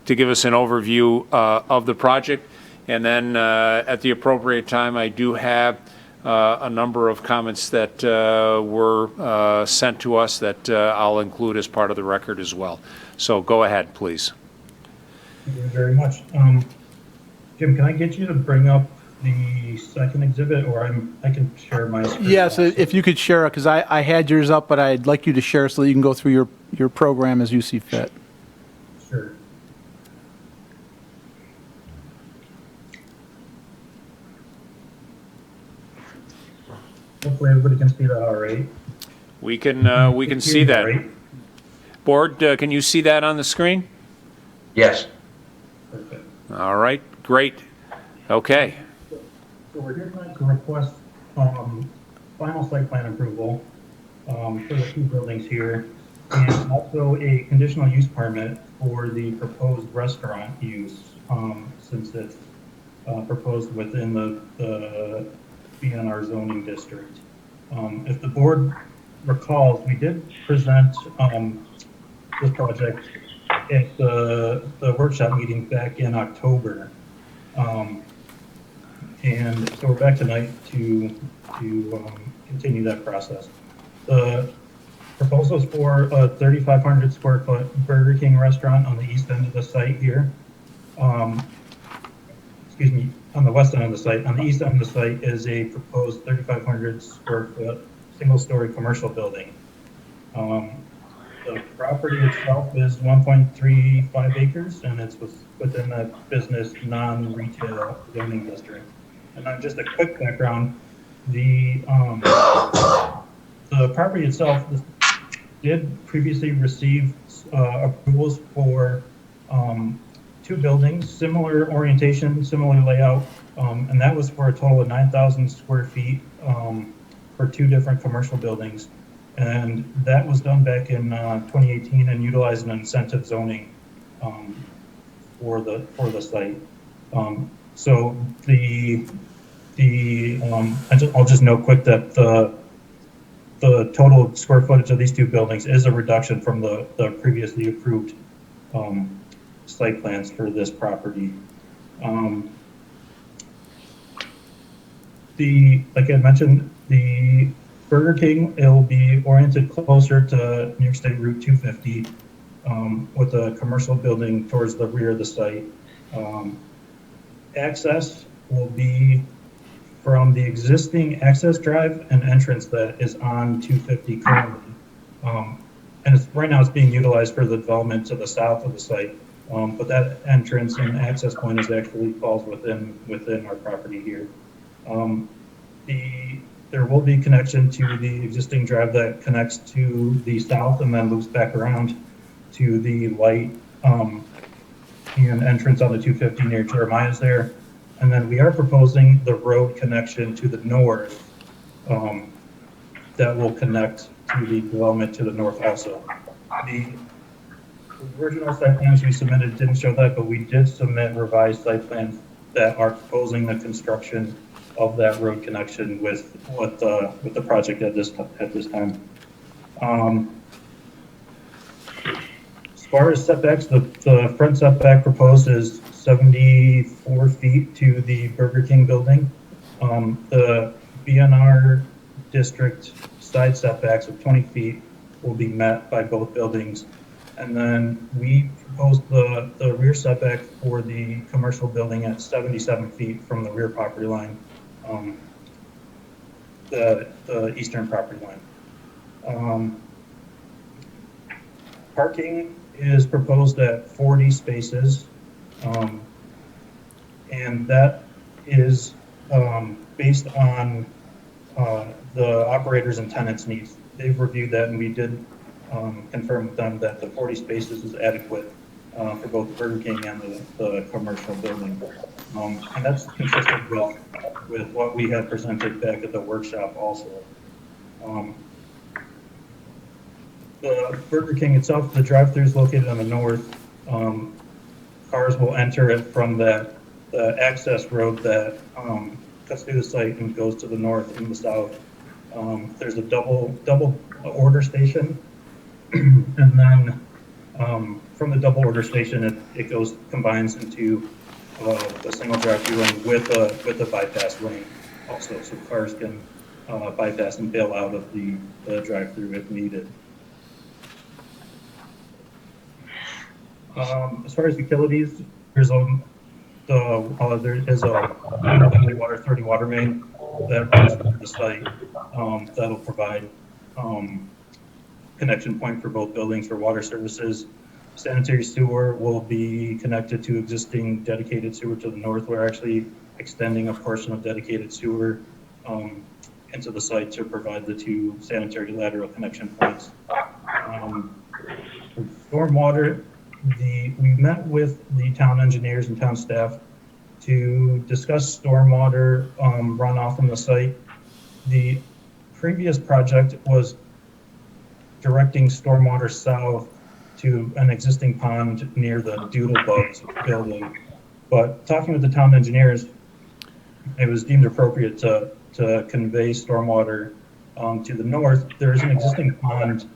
[SPEAKER 1] to give us an overview of the project. And then at the appropriate time, I do have a number of comments that were sent to us that I'll include as part of the record as well. So go ahead, please.
[SPEAKER 10] Thank you very much. Jim, can I get you to bring up the second exhibit, or I can share my screen?
[SPEAKER 5] Yes, if you could share it, because I had yours up, but I'd like you to share so that you can go through your program as you see fit.
[SPEAKER 10] Sure. Hopefully everybody can see that all right.
[SPEAKER 1] We can see that.
[SPEAKER 10] Right?
[SPEAKER 1] Board, can you see that on the screen?
[SPEAKER 8] Yes.
[SPEAKER 10] Perfect.
[SPEAKER 1] All right, great. Okay.
[SPEAKER 10] So we're here tonight to request final site plan approval for the two buildings here, and also a conditional use permit for the proposed restaurant use, since it's proposed within the BNR zoning district. If the board recalls, we did present this project at the workshop meeting back in October. And so we're back tonight to continue that process. The proposal is for a 3,500 square foot Burger King restaurant on the east end of the site here. Excuse me, on the west end of the site. On the east end of the site is a proposed 3,500 square foot single story commercial building. The property itself is 1.35 acres, and it's within the business non-retail zoning district. And then just a quick background, the property itself did previously receive approvals for two buildings, similar orientation, similar layout, and that was for a total of 9,000 square feet for two different commercial buildings. And that was done back in 2018 and utilized an incentive zoning for the site. So I'll just note quick that the total square footage of these two buildings is a reduction from the previously approved site plans for this property. Like I mentioned, the Burger King, it'll be oriented closer to New York State Route 250 with a commercial building towards the rear of the site. Access will be from the existing access drive and entrance that is on 250 currently. And right now it's being utilized for the development to the south of the site. But that entrance and access point is actually falls within our property here. There will be connection to the existing drive that connects to the south and then loops back around to the light and entrance on the 250 near Jeremiah's there. And then we are proposing the road connection to the north that will connect to the development to the north also. The original site plans we submitted didn't show that, but we did submit revised site plans that are proposing the construction of that road connection with the project at this time. As far as setbacks, the front setback proposed is 74 feet to the Burger King building. The BNR district side setbacks of 20 feet will be met by both buildings. And then we proposed the rear setback for the commercial building at 77 feet from the rear property line, the eastern property line. Parking is proposed at 40 spaces, and that is based on the operators and tenants' needs. They've reviewed that, and we did confirm with them that the 40 spaces is adequate for both the Burger King and the commercial building. And that's consistent with what we had presented back at the workshop also. The Burger King itself, the drive-thru is located on the north. Cars will enter it from the access road that cuts through the site and goes to the north and the south. There's a double order station, and then from the double order station, it combines into a single drive-through lane with a bypass lane also, so cars can bypass and bail out of the drive-through if needed. As far as utilities, there is a water 30 water main that runs through the site that'll provide connection point for both buildings for water services. Sanitary sewer will be connected to existing dedicated sewer to the north. We're actually extending a portion of dedicated sewer into the site to provide the two sanitary lateral connection points. Stormwater, we met with the town engineers and town staff to discuss stormwater runoff from the site. The previous project was directing stormwater south to an existing pond near the Doodlebugs building. But talking with the town engineers, it was deemed appropriate to convey stormwater to the north. There is an existing pond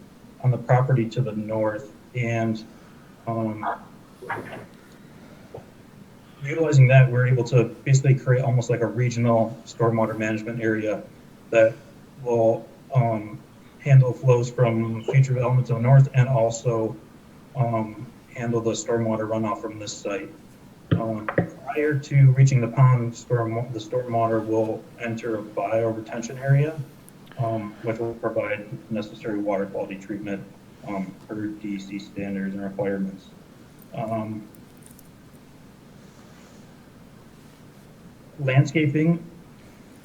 [SPEAKER 10] on the property to the north, and utilizing that, we're able to basically create almost like a regional stormwater management area that will handle flows from future development to the north and also handle the stormwater runoff from this site. Prior to reaching the pond, the stormwater will enter a bio-retention area, which will provide necessary water quality treatment per DEC standards and requirements. Landscaping,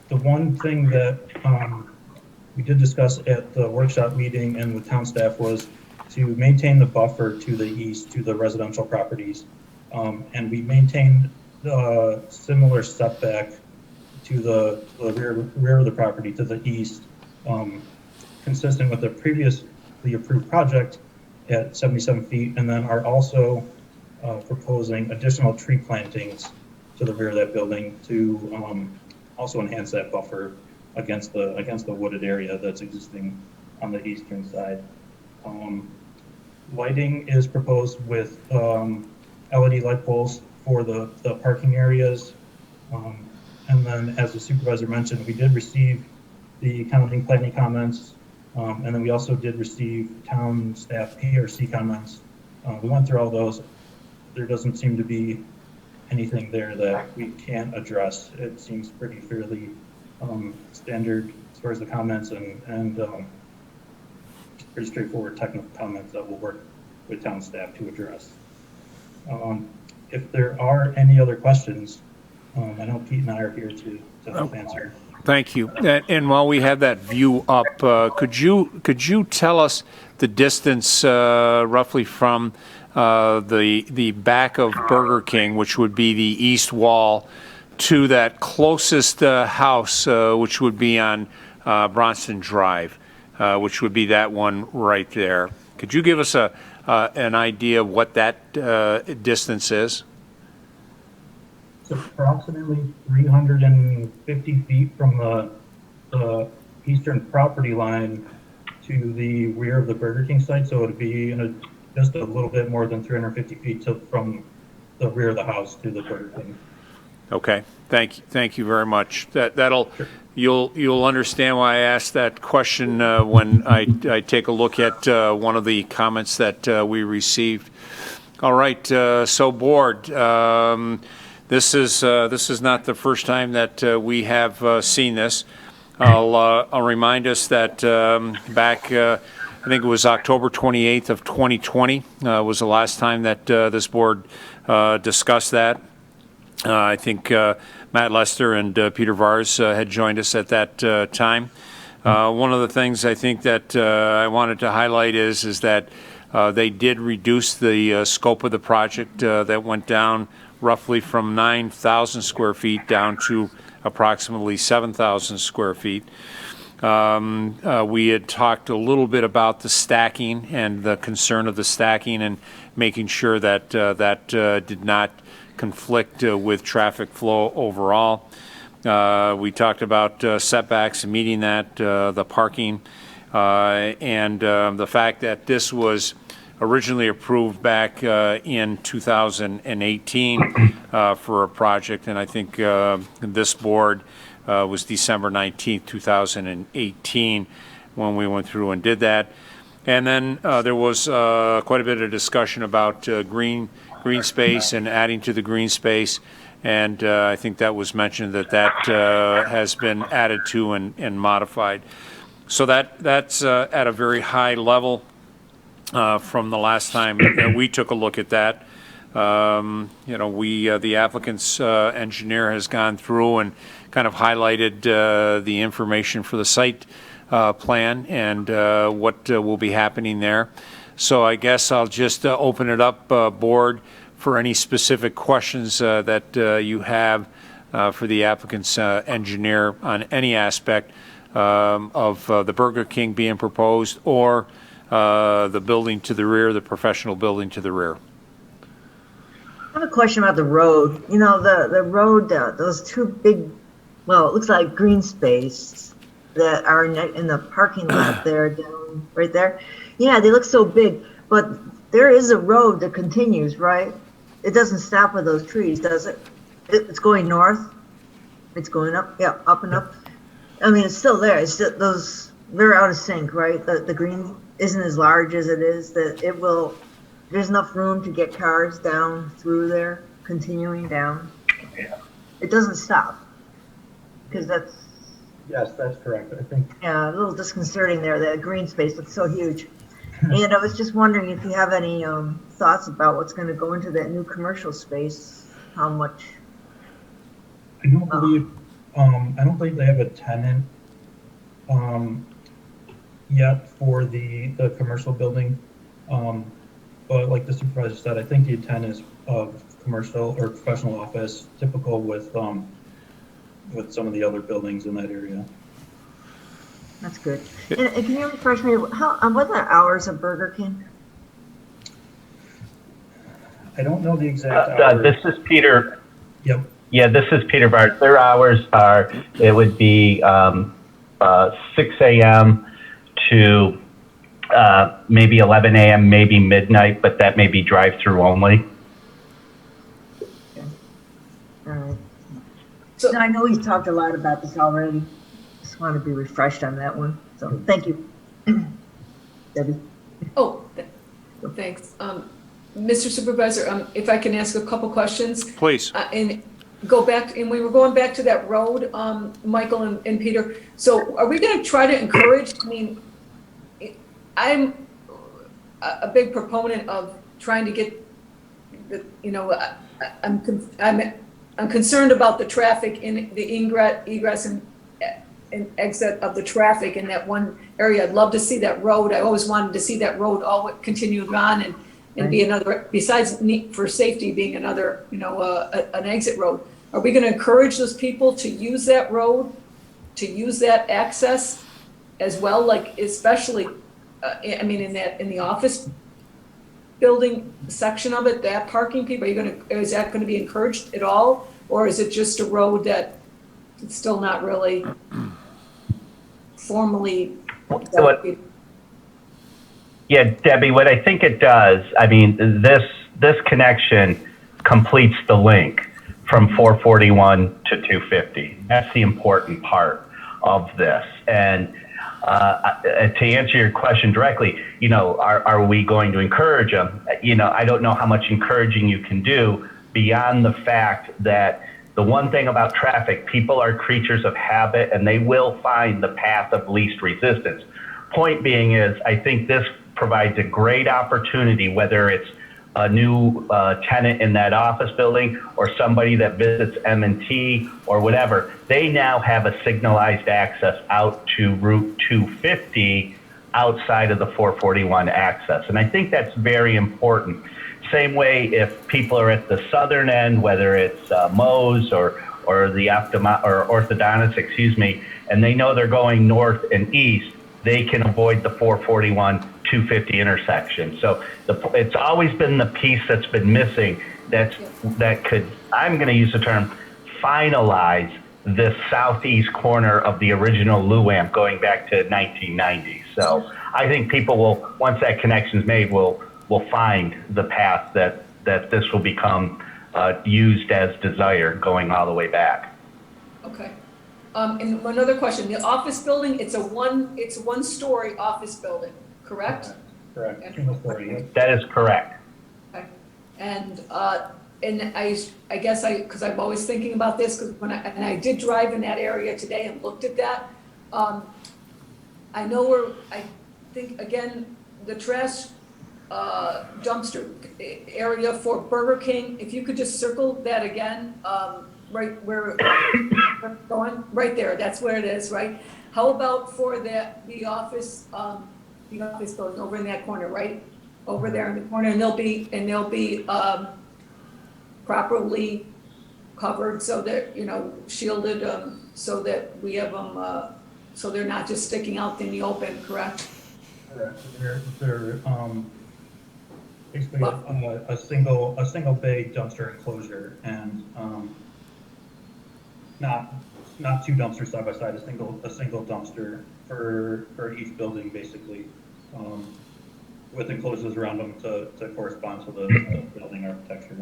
[SPEAKER 10] the one thing that we did discuss at the workshop meeting and with town staff was to maintain the buffer to the east to the residential properties. And we maintained the similar setback to the rear of the property to the east, consistent with the previously approved project at 77 feet, and then are also proposing additional tree plantings to the rear of that building to also enhance that buffer against the wooded area that's existing on the eastern side. Lighting is proposed with LED light poles for the parking areas. And then, as the supervisor mentioned, we did receive the county planning comments, and then we also did receive town staff PRC comments. We went through all those. There doesn't seem to be anything there that we can't address. It seems pretty fairly standard as far as the comments and pretty straightforward technical comments that we'll work with town staff to address. If there are any other questions, I know Pete and I are here to help answer.
[SPEAKER 1] Thank you. And while we have that view up, could you tell us the distance roughly from the back of Burger King, which would be the east wall, to that closest house, which would be on Bronson Drive, which would be that one right there? Could you give us an idea of what that distance is?
[SPEAKER 10] It's approximately 350 feet from the eastern property line to the rear of the Burger King site, so it would be just a little bit more than 350 feet from the rear of the house to the Burger King.
[SPEAKER 1] Okay, thank you very much. That'll
[SPEAKER 10] Sure.
[SPEAKER 1] You'll understand why I asked that question when I take a look at one of the comments that we received. All right, so board, this is not the first time that we have seen this. I'll remind us that back I think it was October 28th of 2020 was the last time that this board discussed that. I think Matt Lester and Peter Vars had joined us at that time. One of the things I think that I wanted to highlight is that they did reduce the scope of the project that went down roughly from 9,000 square feet down to approximately 7,000 square feet. We had talked a little bit about the stacking and the concern of the stacking and making sure that that did not conflict with traffic flow overall. We talked about setbacks and meeting that, the parking, and the fact that this was originally approved back in 2018 for a project, and I think this board was December 19th, 2018 when we went through and did that. And then there was quite a bit of discussion about green space and adding to the green space, and I think that was mentioned that has been added to and modified. So that's at a very high level from the last time that we took a look at that. The applicant's engineer has gone through and kind of highlighted the information for the site plan and what will be happening there. So I guess I'll just open it up, board, for any specific questions that you have for the applicant's engineer on any aspect of the Burger King being proposed or the building to the rear, the professional building to the rear.
[SPEAKER 7] I have a question about the road. You know, the road, those two big, well, it looks like green space that are in the parking lot there, down right there. Yeah, they look so big, but there is a road that continues, right? It doesn't stop with those trees, does it? It's going north. It's going up, yeah, up and up. I mean, it's still there. It's just those, they're out of sync, right? The green isn't as large as it is, that it will, there's enough room to get cars down through there, continuing down.
[SPEAKER 10] Yeah.
[SPEAKER 7] It doesn't stop, because that's,
[SPEAKER 10] Yes, that's correct. I think
[SPEAKER 7] yeah, a little disconcerting there. That green space looks so huge. And I was just wondering if you have any thoughts about what's going to go into that new commercial space, how much?
[SPEAKER 10] I don't believe they have a tenant yet for the commercial building. But like the supervisor said, I think the intent is of commercial or professional office, typical with some of the other buildings in that area.
[SPEAKER 7] That's good. And can you refresh me, what are the hours of Burger King?
[SPEAKER 10] I don't know the exact hours.
[SPEAKER 11] This is Peter.
[SPEAKER 10] Yep.
[SPEAKER 11] Yeah, this is Peter Bart. Their hours are, it would be 6 a.m. to maybe 11 a.m., maybe midnight, but that may be drive-through only.
[SPEAKER 7] Okay. All right.
[SPEAKER 3] So-
[SPEAKER 7] No, I know he's talked a lot about this already. Just want to be refreshed on that one. So thank you. Debbie?
[SPEAKER 3] Oh, thanks. Mr. Supervisor, if I can ask a couple questions?
[SPEAKER 1] Please.
[SPEAKER 3] And go back, and we were going back to that road, Michael and Peter. So are we going to try to encourage, I mean, I'm a big proponent of trying to get, I'm concerned about the traffic in the egress and exit of the traffic in that one area. I'd love to see that road. I always wanted to see that road all continue on and be another, besides for safety being another, an exit road. Are we going to encourage those people to use that road, to use that access as well? Like especially, in the office building section of it, that parking people, is that going to be encouraged at all? Or is it just a road that it's still not really formally?
[SPEAKER 11] Yeah, Debbie, what I think it does, this connection completes the link from 441 to 250. That's the important part of this. And to answer your question directly, are we going to encourage them? I don't know how much encouraging you can do beyond the fact that the one thing about traffic, people are creatures of habit and they will find the path of least resistance. Point being is, I think this provides a great opportunity, whether it's a new tenant in that office building or somebody that visits M&T or whatever. They now have a signalized access out to Route 250 outside of the 441 access. And I think that's very important. Same way if people are at the southern end, whether it's Moe's or the orthodontist, and they know they're going north and east, they can avoid the 441 250 intersection. So it's always been the piece that's been missing that could, I'm going to use the term, finalize this southeast corner of the original LUAMP going back to 1990. So I think people will, once that connection's made, will find the path that this will become used as desired going all the way back.
[SPEAKER 3] Okay. And another question, the office building, it's a one-story office building, correct?
[SPEAKER 10] Correct. Single story.
[SPEAKER 11] That is correct.
[SPEAKER 3] Okay. And I guess because I'm always thinking about this, because I did drive in that area today and looked at that. I think again, the trash dumpster area for Burger King, if you could just circle that again, right where we're going, right there, that's where it is, right? How about for the office building over in that corner, right? Over there in the corner, and they'll be properly covered so that, shielded, so that we have them, so they're not just sticking out in the open, correct?
[SPEAKER 10] Correct. They're basically a single bay dumpster enclosure, and not two dumpsters side by side, a single dumpster for each building, basically, with enclosures around them to correspond to the building architecture.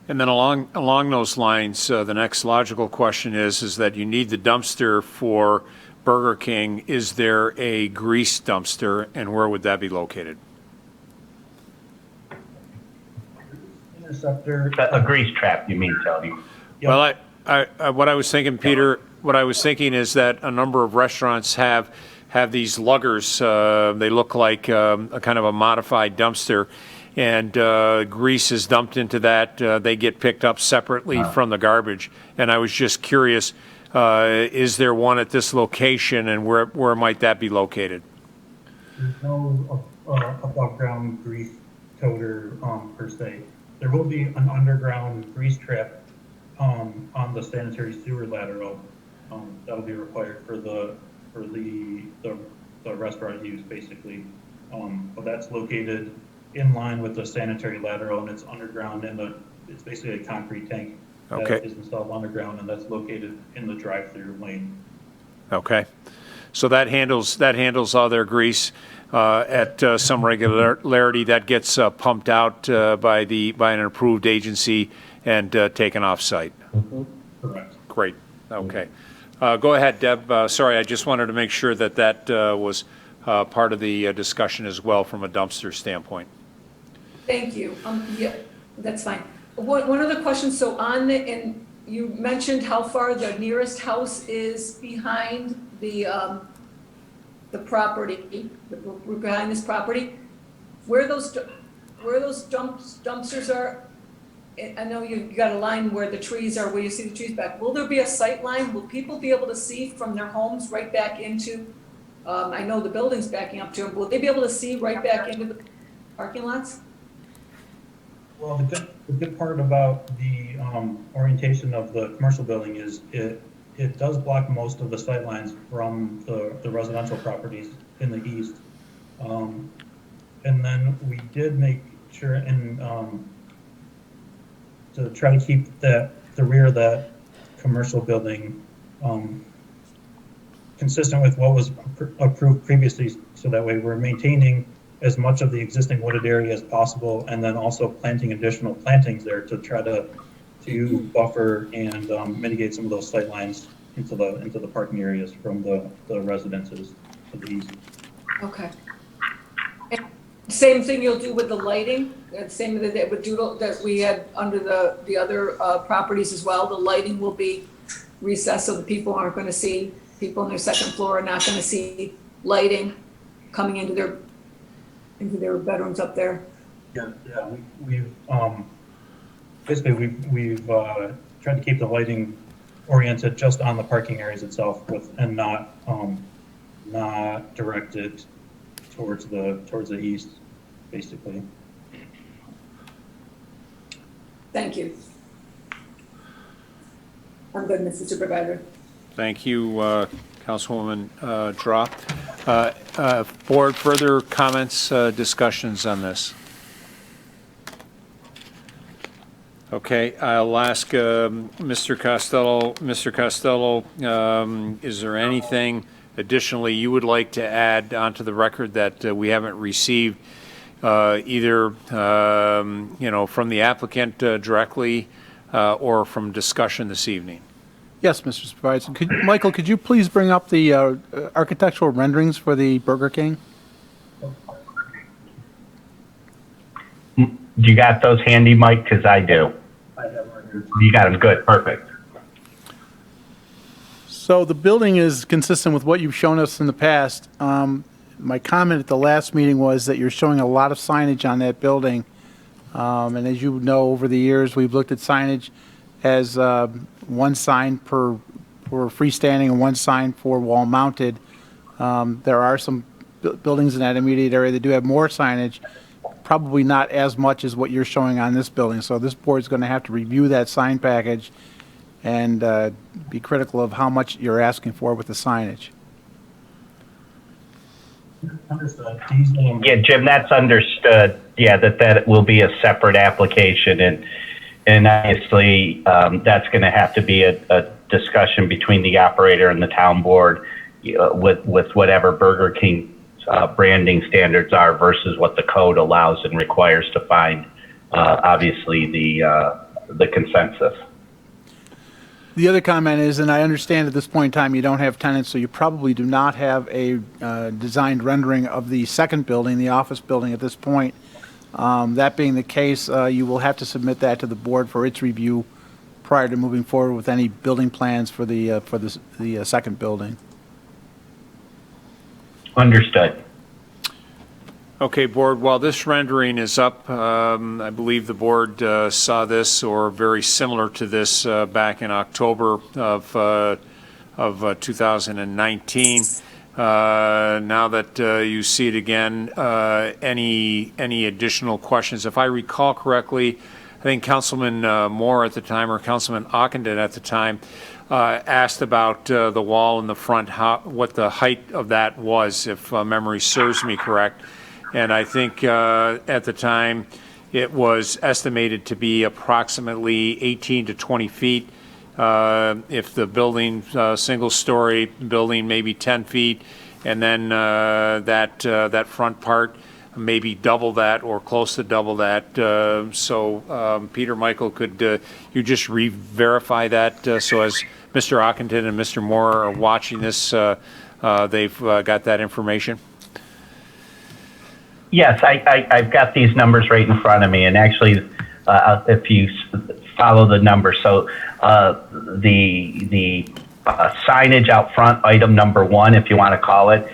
[SPEAKER 1] And then along those lines, the next logical question is that you need the dumpster for Burger King. Is there a grease dumpster, and where would that be located?
[SPEAKER 10] Interceptor.
[SPEAKER 11] A grease trap, you mean, Tony?
[SPEAKER 10] Yep.
[SPEAKER 1] Well, what I was thinking, Peter, what I was thinking is that a number of restaurants have these luggers. They look like a kind of a modified dumpster, and grease is dumped into that. They get picked up separately from the garbage. And I was just curious, is there one at this location, and where might that be located?
[SPEAKER 10] There's no above ground grease coder, per se. There will be an underground grease trap, on the sanitary sewer lateral, that'll be required for the restaurant use, basically. But that's located in line with the sanitary lateral, and it's underground it's basically a concrete tank
[SPEAKER 1] Okay.
[SPEAKER 10] that is installed underground, and that's located in the drive-through lane.
[SPEAKER 1] Okay. So that handles all their grease at some regularity. That gets pumped out by an approved agency and taken off-site.
[SPEAKER 10] Correct.
[SPEAKER 1] Great. Okay. Go ahead, Deb. Sorry, I just wanted to make sure that was part of the discussion as well from a dumpster standpoint.
[SPEAKER 3] Thank you. Yeah, that's fine. One other question, so and you mentioned how far the nearest house is behind the property, behind this property. Where those dumpsters are, I know you got a line where the trees are, where you see the trees back. Will there be a sight line? Will people be able to see from their homes right back into, I know the building's backing up to them, will they be able to see right back into the parking lots?
[SPEAKER 10] Well, the good part about the orientation of the commercial building is it does block most of the sight lines from the residential properties in the east. And then we did make sure to try to keep the rear of that commercial building consistent with what was approved previously, so that way we're maintaining as much of the existing wooded area as possible, and then also planting additional plantings there to try to buffer and mitigate some of those sight lines into the parking areas from the residences to the east.
[SPEAKER 3] Okay. And same thing you'll do with the lighting, same that we had under the other properties as well. The lighting will be recessed so the people aren't going to see, people on their second floor are not going to see lighting coming into their bedrooms up there.
[SPEAKER 10] Yeah, we've basically we've tried to keep the lighting oriented just on the parking areas itself, and not directed towards the east, basically.
[SPEAKER 3] Thank you. I'm good, Mr. Supervisor.
[SPEAKER 1] Thank you, Councilwoman Draw. Board, further comments, discussions on this? Okay, I'll ask Mr. Costello. Mr. Costello, is there anything additionally you would like to add onto the record that we haven't received, either from the applicant directly or from discussion this evening?
[SPEAKER 5] Yes, Mr. Supervisor. Michael, could you please bring up the architectural renderings for the Burger King?
[SPEAKER 11] Do you got those handy, Mike? Because I do.
[SPEAKER 10] I have right here.
[SPEAKER 11] You got them. Good. Perfect.
[SPEAKER 5] So the building is consistent with what you've shown us in the past. My comment at the last meeting was that you're showing a lot of signage on that building. And as you know, over the years, we've looked at signage as one sign for freestanding and one sign for wall mounted. There are some buildings in that immediate area that do have more signage, probably not as much as what you're showing on this building. So this board is going to have to review that sign package and be critical of how much you're asking for with the signage.
[SPEAKER 10] Understood.
[SPEAKER 11] Yeah, Jim, that's understood. Yeah, that will be a separate application, and obviously that's going to have to be a discussion between the operator and the town board with whatever Burger King branding standards are versus what the code allows and requires to find, obviously, the consensus.
[SPEAKER 5] The other comment is, and I understand at this point in time you don't have tenants, so you probably do not have a designed rendering of the second building, the office building at this point. That being the case, you will have to submit that to the board for its review prior to moving forward with any building plans for the second building.
[SPEAKER 11] Understood.
[SPEAKER 1] Okay, board, while this rendering is up, I believe the board saw this or very similar to this back in October of 2019. now that you see it again, any additional questions? If I recall correctly, I think Councilman Moore at the time, or Councilman Ockenden at the time, asked about the wall in the front, what the height of that was, if memory serves me correct. And I think at the time it was estimated to be approximately 18 to 20 feet. If the building, single-story building, maybe 10 feet, and then that front part maybe double that or close to double that. Peter, Michael, could you just re-verify that so as Mr. Ockenden and Mr. Moore are watching this, they've got that information?
[SPEAKER 11] Yes, I've got these numbers right in front of me, and actually, if you follow the numbers, so the signage out front, item number 1, if you want to call it,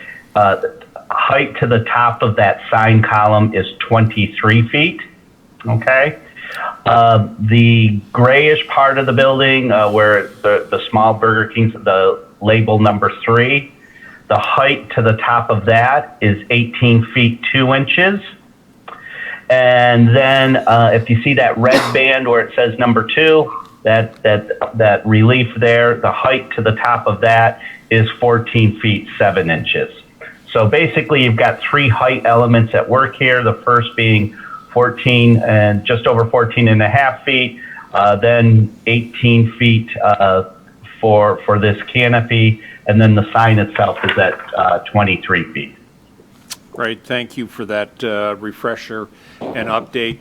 [SPEAKER 11] height to the top of that sign column is 23 feet. Okay. The grayish part of the building, where the small Burger King's, the label number 3. The height to the top of that is 18 feet 2 inches. And then if you see that red band where it says number 2, that relief there, the height to the top of that is 14 feet 7 inches. So basically you've got 3 height elements at work here. The first being 14 and just over 14 and a half feet, then 18 feet for this canopy, and then the sign itself is at 23 feet.
[SPEAKER 1] Great, thank you for that refresher and update.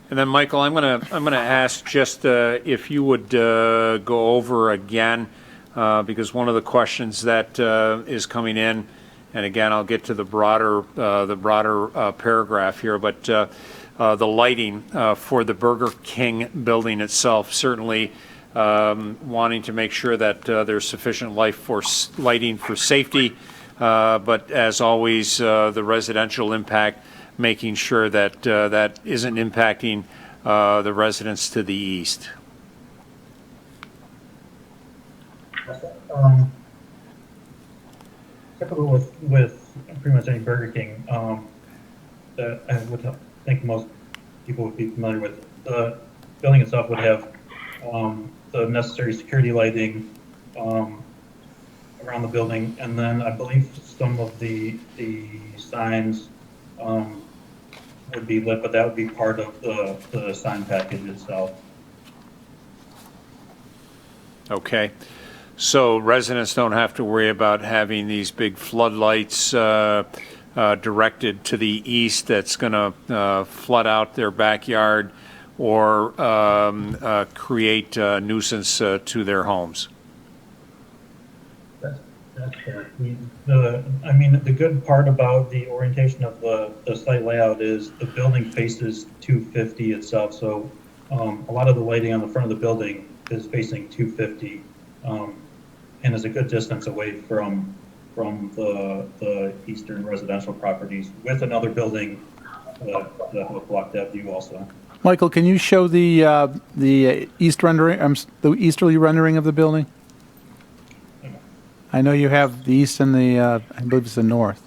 [SPEAKER 1] And then, Michael, I'm gonna ask just if you would go over again, because one of the questions that is coming in, and again, I'll get to the broader paragraph here, but the lighting for the Burger King building itself, certainly wanting to make sure that there's sufficient lighting for safety, but as always, the residential impact, making sure that that isn't impacting the residents to the east.
[SPEAKER 10] Typical with pretty much any Burger King, that I would think most people would be familiar with. The building itself would have the necessary security lighting around the building, and then I believe some of the signs would be lit, but that would be part of the sign package itself.
[SPEAKER 1] Okay. So residents don't have to worry about having these big floodlights directed to the east that's going to flood out their backyard or create nuisance to their homes.
[SPEAKER 10] That's correct. The good part about the orientation of the site layout is the building faces 250 itself. So a lot of the lighting on the front of the building is facing 250 and is a good distance away from the eastern residential properties, with another building that will block that view also.
[SPEAKER 5] Michael, can you show the east rendering, the easterly rendering of the building? I know you have the east and the, I believe it's the north.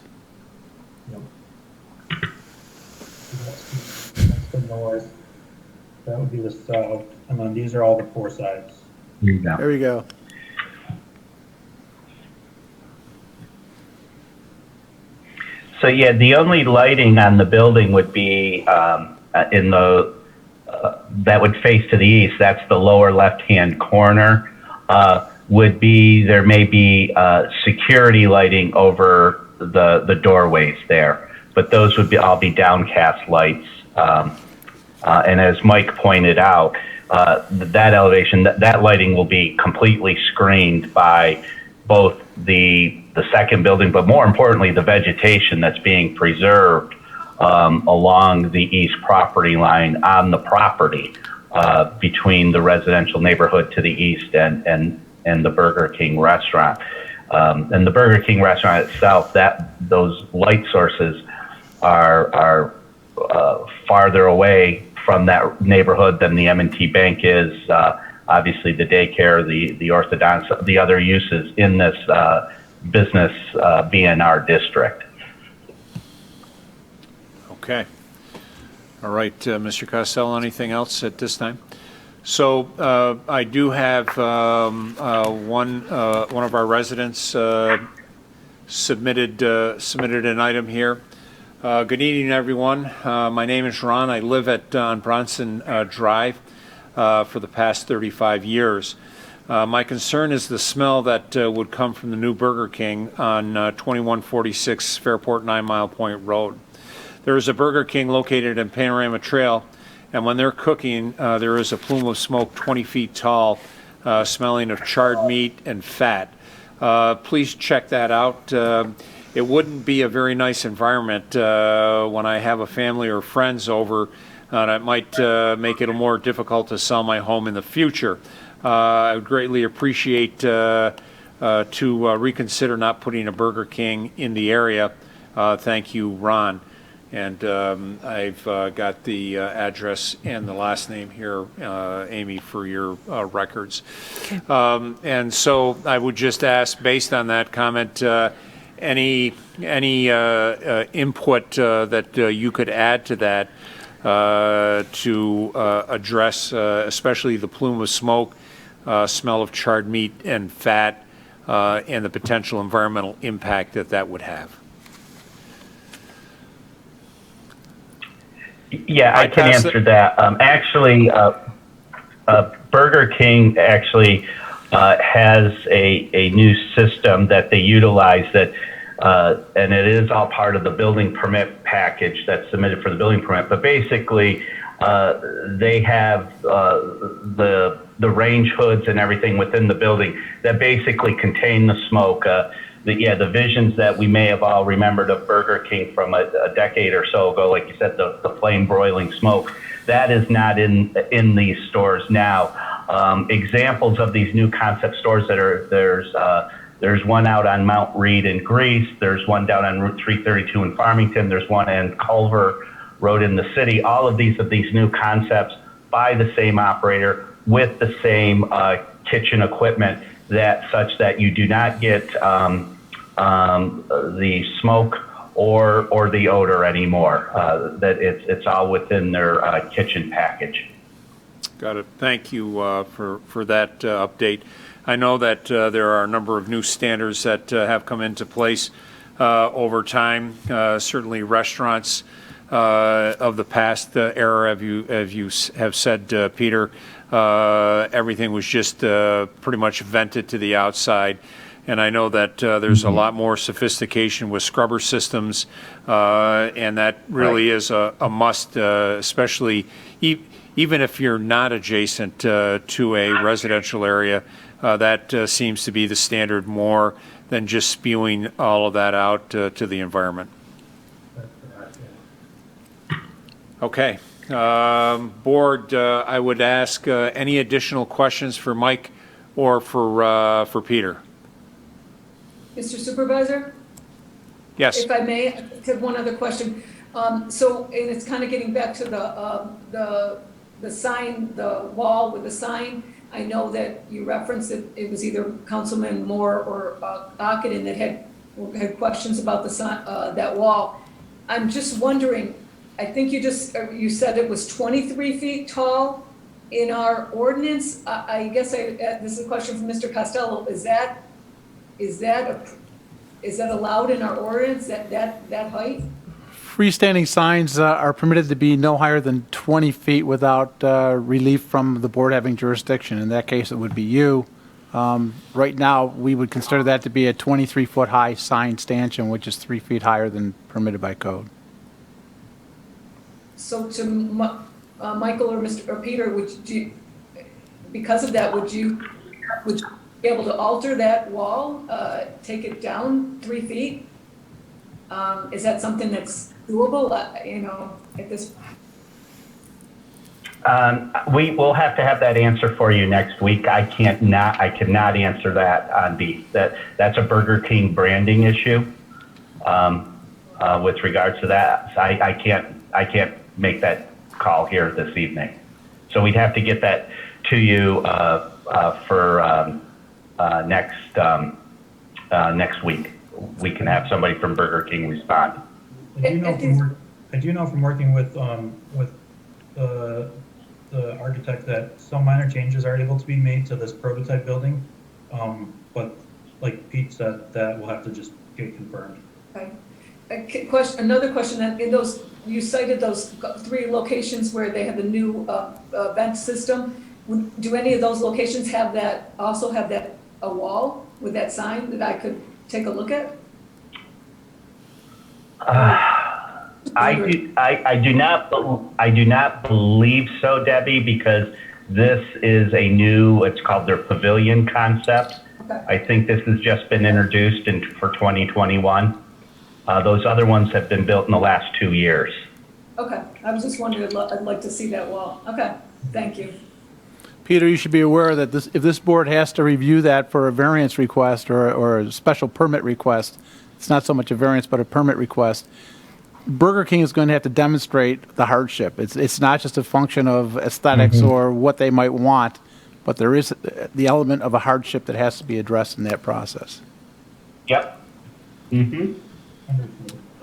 [SPEAKER 10] Yep. That's the north. That would be the south, and then these are all the 4 sides.
[SPEAKER 5] There we go.
[SPEAKER 11] So yeah, the only lighting on the building would be in the that would face to the east. That's the lower left-hand corner. Would be, there may be security lighting over the doorways there, but those would all be downcast lights. And as Mike pointed out, that elevation, that lighting will be completely screened by both the second building, but more importantly, the vegetation that's being preserved along the east property line on the property between the residential neighborhood to the east and the Burger King restaurant. And the Burger King restaurant itself, those light sources are farther away from that neighborhood than the M&T Bank is. Obviously the daycare, the orthodontist, the other uses in business be in our district.
[SPEAKER 1] Okay. All right, Mr. Costello, anything else at this time? So I do have one of our residents submitted an item here. Good evening, everyone. My name is Ron. I live on Bronson Drive for the past 35 years. My concern is the smell that would come from the new Burger King on 2146 Fairport 9 Mile Point Road. There is a Burger King located in Panorama Trail, and when they're cooking, there is a plume of smoke 20 feet tall, smelling of charred meat and fat. Please check that out. It wouldn't be a very nice environment when I have a family or friends over, and it might make it more difficult to sell my home in the future. I would greatly appreciate to reconsider not putting a Burger King in the area. Thank you, Ron. And I've got the address and the last name here, Amy, for your records. Okay. And so I would just ask, based on that comment, any input that you could add to that to address especially the plume of smoke, smell of charred meat and fat, and the potential environmental impact that would have.
[SPEAKER 11] Yeah, I can answer that. Actually, Burger King actually has a new system that they utilize that, and it is all part of the building permit package that's submitted for the building permit. But basically, they have the range hoods and everything within the building that basically contain the smoke. The visions that we may have all remembered of Burger King from a decade or so ago, like you said, the flame broiling smoke, that is not in these stores now. Examples of these new concept stores that are, there's one out on Mount Reed in Greece, there's one down on Route 332 in Farmington, there's one in Culver Road in the city. All of these new concepts by the same operator with the same kitchen equipment, that such that you do not get the smoke or the odor anymore. That it's all within their kitchen package.
[SPEAKER 1] Got it. Thank you for that update. I know that there are a number of new standards that have come into place over time. Certainly, restaurants of the past era, as you have said, Peter. Everything was just pretty much vented to the outside. And I know that there's a lot more sophistication with scrubber systems, and that really is a must, especially even if you're not adjacent to a residential area. That seems to be the standard more than just spewing all of that out to the environment. Okay. Board, I would ask any additional questions for Mike or for Peter.
[SPEAKER 3] Mr. Supervisor?
[SPEAKER 1] Yes.
[SPEAKER 3] If I may, I have one other question. So, and it's kind of getting back to the sign, the wall with the sign. I know that you referenced that it was either Councilman Moore or Ockenden that had questions about the sign, that wall. I'm just wondering, I think you said it was 23 feet tall in our ordinance. I guess this is a question from Mr. Costello. Is that allowed in our ordinance, that height?
[SPEAKER 5] Freestanding signs are permitted to be no higher than 20 feet without relief from the board having jurisdiction. In that case, it would be you. Right now, we would consider that to be a 23-foot high sign stanchion, which is 3 feet higher than permitted by code.
[SPEAKER 3] So to Michael or Peter, because of that, would you be able to alter that wall, take it down 3 feet? Is that something that's doable, at this?
[SPEAKER 11] We will have to have that answer for you next week. I cannot answer that on that's a Burger King branding issue. With regards to that, I can't make that call here this evening. So we'd have to get that to you for next next week, we can have somebody from Burger King respond.
[SPEAKER 10] I do know from working with the architect that some minor changes are able to be made to this prototype building, but like Pete said, that will have to just get confirmed.
[SPEAKER 3] Okay. Another question, that in those, you cited those 3 locations where they have the new vent system. Do any of those locations also have a wall with that sign that I could take a look at?
[SPEAKER 11] I do not believe so, Debbie, because this is a new, it's called their pavilion concept.
[SPEAKER 3] Okay.
[SPEAKER 11] I think this has just been introduced for 2021. Those other ones have been built in the last 2 years.
[SPEAKER 3] Okay, I was just wondering, I'd like to see that wall. Okay, thank you.
[SPEAKER 5] Peter, you should be aware that if this board has to review that for a variance request or a special permit request, it's not so much a variance, but a permit request, Burger King is going to have to demonstrate the hardship. It's not just a function of aesthetics or what they might want, but there is the element of a hardship that has to be addressed in that process.
[SPEAKER 11] Yep. Mm-hmm.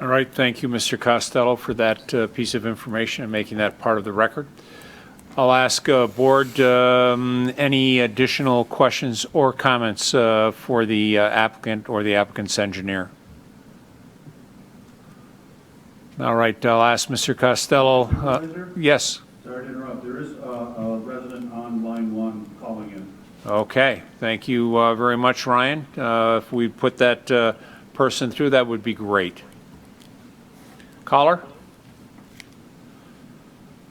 [SPEAKER 1] All right, thank you, Mr. Costello, for that piece of information and making that part of the record. I'll ask Board any additional questions or comments for the applicant or the applicant's engineer. All right, I'll ask Mr. Costello. Yes.
[SPEAKER 6] Sorry to interrupt. There is a resident on line 1 calling in.
[SPEAKER 1] Okay, thank you very much, Ryan. If we put that person through, that would be great. Caller?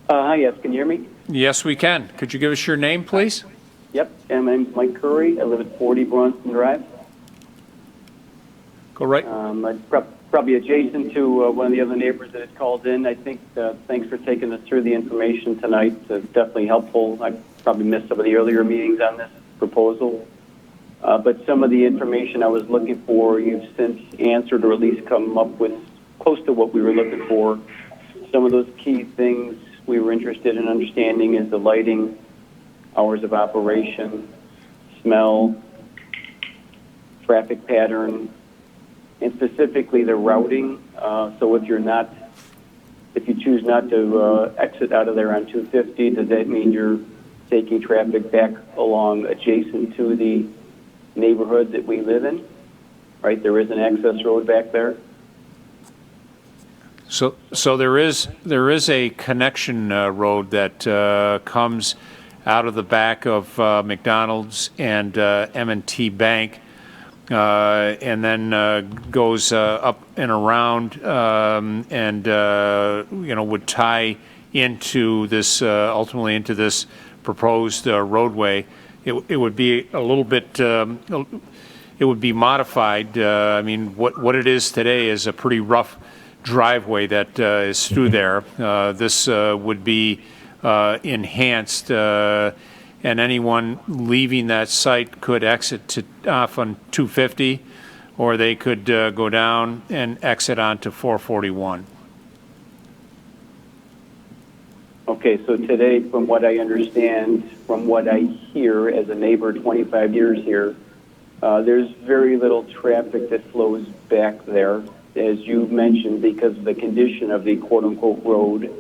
[SPEAKER 12] Hi, yes, can you hear me?
[SPEAKER 1] Yes, we can. Could you give us your name, please?
[SPEAKER 12] Yep, and my name's Mike Curry. I live at 40 Bronson Drive.
[SPEAKER 1] Go right.
[SPEAKER 12] I'm probably adjacent to one of the other neighbors that had called in. I think thanks for taking us through the information tonight. It's definitely helpful. I probably missed some of the earlier meetings on this proposal. But some of the information I was looking for, you've since answered or at least come up with close to what we were looking for. Some of those key things we were interested in understanding is the lighting, hours of operation, smell, traffic pattern, and specifically the routing. So if you choose not to exit out of there on 250, does that mean you're taking traffic back along adjacent to the neighborhood that we live in? Right, there is an access road back there.
[SPEAKER 1] So there is a connection road that comes out of the back of McDonald's and M&T Bank, and then goes up and around, and would tie into this ultimately into this proposed roadway. It would be a little bit. It would be modified. I mean, what it is today is a pretty rough driveway that is through there. This would be enhanced, and anyone leaving that site could exit off on 250, or they could go down and exit onto 441.
[SPEAKER 12] Okay, so today, from what I understand, from what I hear as a neighbor 25 years here, there's very little traffic that flows back there, as you mentioned, because of the condition of the quote-unquote road.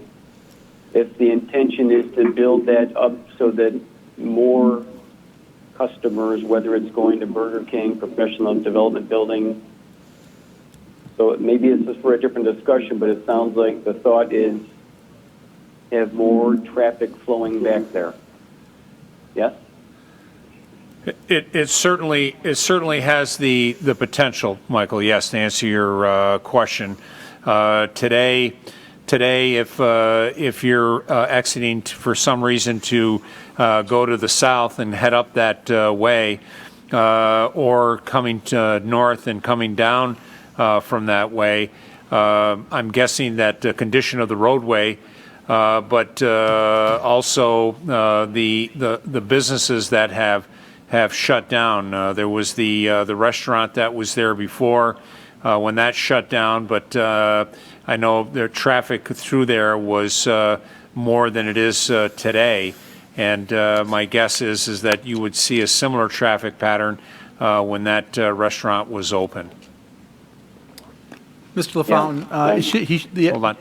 [SPEAKER 12] If the intention is to build that up so that more customers, whether it's going to Burger King, professional development building, so maybe this is for a different discussion, but it sounds like the thought is have more traffic flowing back there. Yes?
[SPEAKER 1] It certainly has the potential, Michael. Yes, to answer your question. Today, if you're exiting for some reason to go to the south and head up that way, or coming to north and coming down from that way, I'm guessing that the condition of the roadway, but also the businesses that have shut down. There was the restaurant that was there before when that shut down, but I know the traffic through there was more than it is today, and my guess is that you would see a similar traffic pattern when that restaurant was open.
[SPEAKER 5] Mr. LaFountain,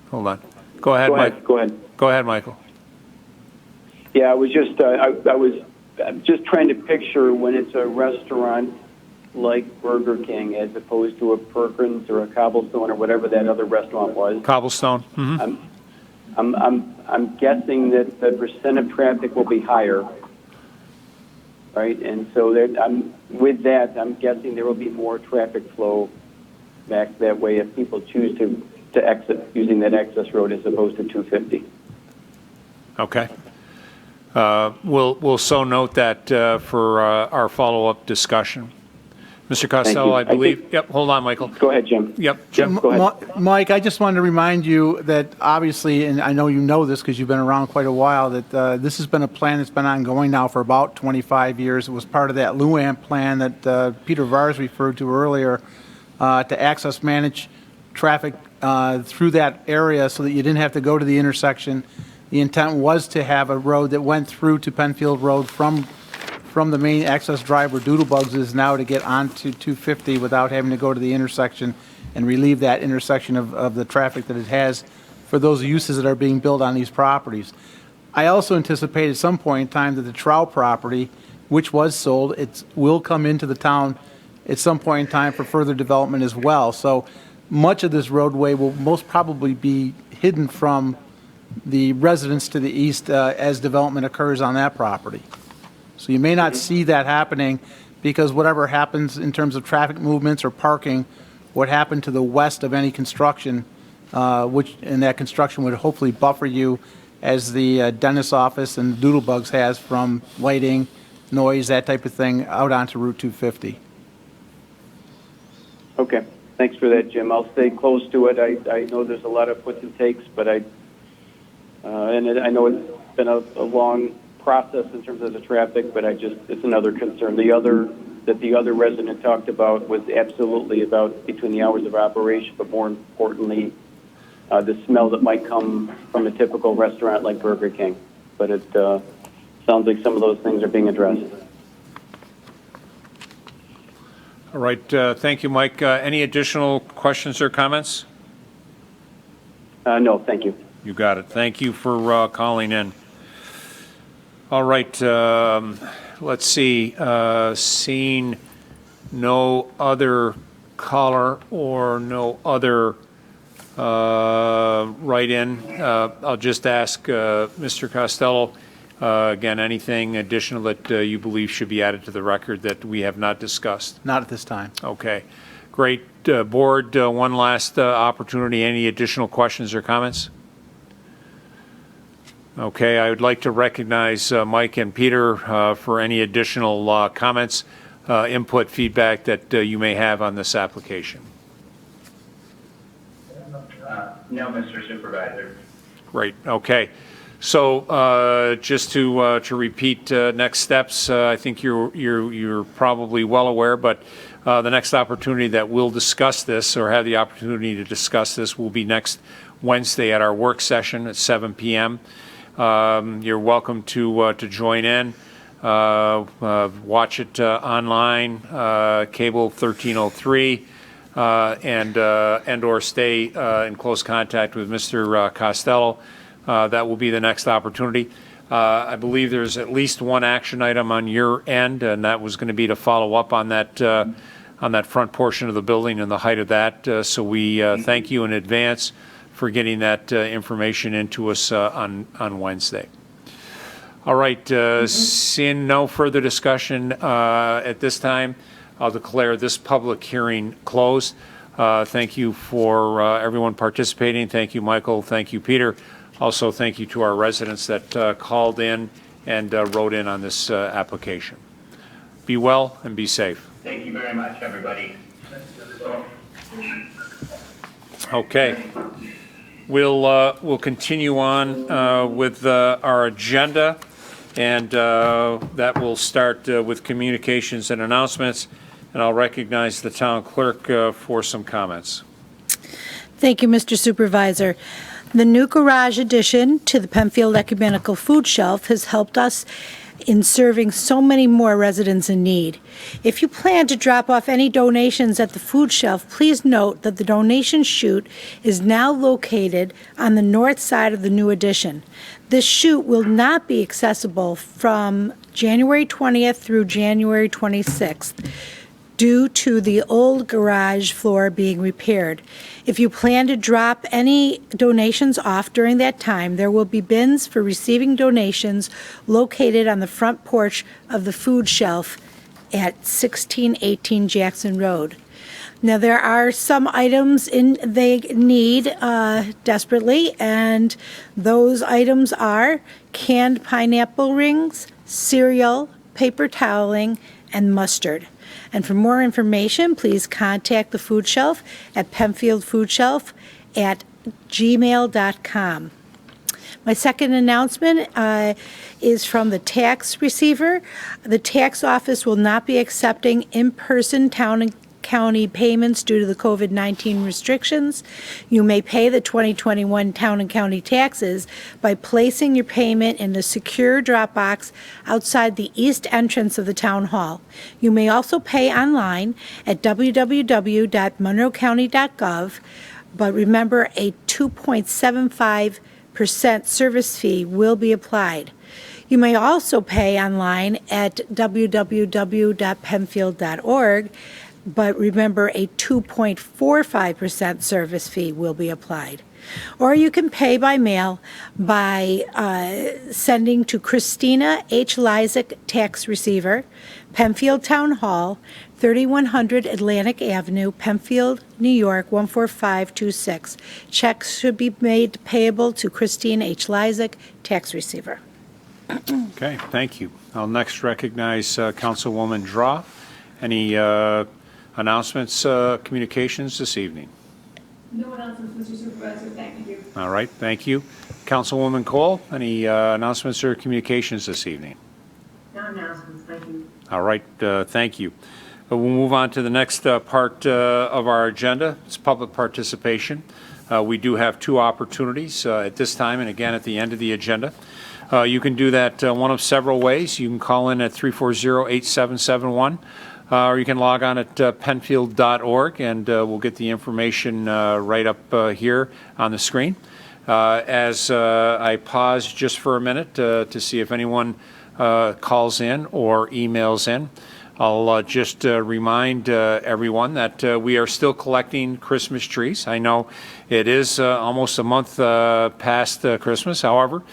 [SPEAKER 1] Hold on. Go ahead, Mike.
[SPEAKER 12] Go ahead.
[SPEAKER 1] Go ahead, Michael.
[SPEAKER 12] Yeah, I was just, I was just trying to picture when it's a restaurant like Burger King as opposed to a Perkins or a Cobblestone or whatever that other restaurant was.
[SPEAKER 1] Cobblestone. Mm-hmm.
[SPEAKER 12] I'm guessing that the percent of traffic will be higher, right? And so with that, I'm guessing there will be more traffic flow back that way if people choose to exit using that access road as opposed to 250.
[SPEAKER 1] Okay. We'll so note that for our follow-up discussion. Mr. Costello, I believe. Yep. Hold on, Michael.
[SPEAKER 12] Go ahead, Jim.
[SPEAKER 1] Yep. Jim.
[SPEAKER 12] Go ahead.
[SPEAKER 5] Mike, I just wanted to remind you that obviously, and I know you know this because you've been around quite a while, that this has been a plan that's been ongoing now for about 25 years. It was part of that LUAMP plan that Peter Vars referred to earlier to access manage traffic through that area so that you didn't have to go to the intersection. The intent was to have a road that went through to Penfield Road from the main access drive where Doodlebugs is now to get onto 250 without having to go to the intersection and relieve that intersection of the traffic that it has for those uses that are being built on these properties. I also anticipate at some point in time that the Trout property, which was sold, it will come into the town at some point in time for further development as well. So much of this roadway will most probably be hidden from the residents to the east as development occurs on that property. So you may not see that happening because whatever happens in terms of traffic movements or parking, what happened to the west of any construction, and that construction would hopefully buffer you as the dentist's office and Doodlebugs has from lighting, noise, that type of thing out onto Route 250.
[SPEAKER 12] Okay. Thanks for that, Jim. I'll stay close to it. I know there's a lot of puts and takes, but I know it's been a long process in terms of the traffic, but it's another concern. The other resident talked about was absolutely about between the hours of operation, but more importantly, the smell that might come from a typical restaurant like Burger King. But it sounds like some of those things are being addressed.
[SPEAKER 1] All right. Thank you, Mike. Any additional questions or comments?
[SPEAKER 12] No, thank you.
[SPEAKER 1] You got it. Thank you for calling in. All right. Let's see. Seeing no other caller or no other write-in, I'll just ask Mr. Costello, again, anything additional that you believe should be added to the record that we have not discussed?
[SPEAKER 5] Not at this time.
[SPEAKER 1] Okay. Great. Board, one last opportunity. Any additional questions or comments? Okay, I would like to recognize Mike and Peter for any additional comments, input, feedback that you may have on this application.
[SPEAKER 11] No, Mr. Supervisor.
[SPEAKER 1] Great. Okay. So just to repeat next steps, I think you're probably well aware, but the next opportunity that we'll discuss this or have the opportunity to discuss this will be next Wednesday at our work session at 7 p.m. You're welcome to join in, watch it online, cable 1303, and or stay in close contact with Mr. Costello. That will be the next opportunity. I believe there's at least one action item on your end, and that was going to be to follow up on that front portion of the building and the height of that. So we thank you in advance for getting that information into us on Wednesday. All right, seeing no further discussion at this time, I'll declare this public hearing closed. Thank you for everyone participating. Thank you, Michael. Thank you, Peter. Also, thank you to our residents that called in and wrote in on this application. Be well and be safe.
[SPEAKER 11] Thank you very much, everybody.
[SPEAKER 1] Okay. We'll continue on with our agenda, and that will start with communications and announcements, and I'll recognize the town clerk for some comments.
[SPEAKER 2] Thank you, Mr. Supervisor. The new garage addition to the Penfield Ecumenical Food Shelf has helped us in serving so many more residents in need. If you plan to drop off any donations at the food shelf, please note that the donation chute is now located on the north side of the new addition. This chute will not be accessible from January 20th through January 26th due to the old garage floor being repaired. If you plan to drop any donations off during that time, there will be bins for receiving donations located on the front porch of the food shelf at 1618 Jackson Road. Now, there are some items they need desperately, and those items are canned pineapple rings, cereal, paper toweling, and mustard. And for more information, please contact the food shelf at penfieldfoodshelf@gmail.com. My second announcement is from the tax receiver. The tax office will not be accepting in-person town and county payments due to the COVID-19 restrictions. You may pay the 2021 town and county taxes by placing your payment in a secure drop box outside the east entrance of the town hall. You may also pay online at www.monroecounty.gov, but remember a 2.75% service fee will be applied. You may also pay online at www.penfield.org, but remember a 2.45% service fee will be applied. Or you can pay by mail by sending to Christina H. Lysak, Tax Receiver, Penfield Town Hall, 3100 Atlantic Avenue, Penfield, New York, 14526. Checks should be made payable to Christine H. Lysak, Tax Receiver.
[SPEAKER 1] Okay, thank you. I'll next recognize Councilwoman Draw. Any announcements, communications this evening?
[SPEAKER 3] No announcements, Mr. Supervisor. Thank you.
[SPEAKER 1] All right, thank you. Councilwoman Cole, any announcements or communications this evening?
[SPEAKER 7] No announcements, thank you.
[SPEAKER 1] All right, thank you. We'll move on to the next part of our agenda. It's public participation. We do have two opportunities at this time and again at the end of the agenda. You can do that one of several ways. You can call in at 340-8771, or you can log on at penfield.org, and we'll get the information right up here on the screen. As I pause just for a minute to see if anyone calls in or emails in, I'll just remind everyone that we are still collecting Christmas trees. I know it is almost a month past Christmas. However,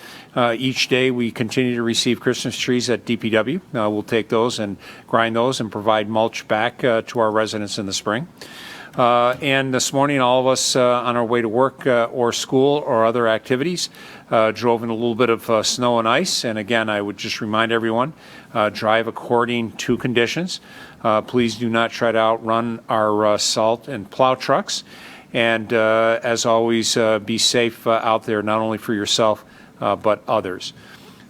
[SPEAKER 1] each day we continue to receive Christmas trees at DPW. We'll take those and grind those and provide mulch back to our residents in the spring. And this morning, all of us on our way to work or school or other activities drove in a little bit of snow and ice. And again, I would just remind everyone, drive according to conditions. Please do not try to outrun our salt and plow trucks. And as always, be safe out there, not only for yourself, but others.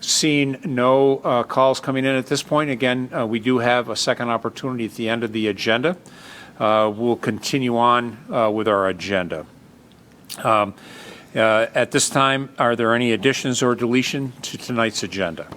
[SPEAKER 1] Seeing no calls coming in at this point, again, we do have a second opportunity at the end of the agenda. We'll continue on with our agenda. At this time, are there any additions or deletion to tonight's agenda?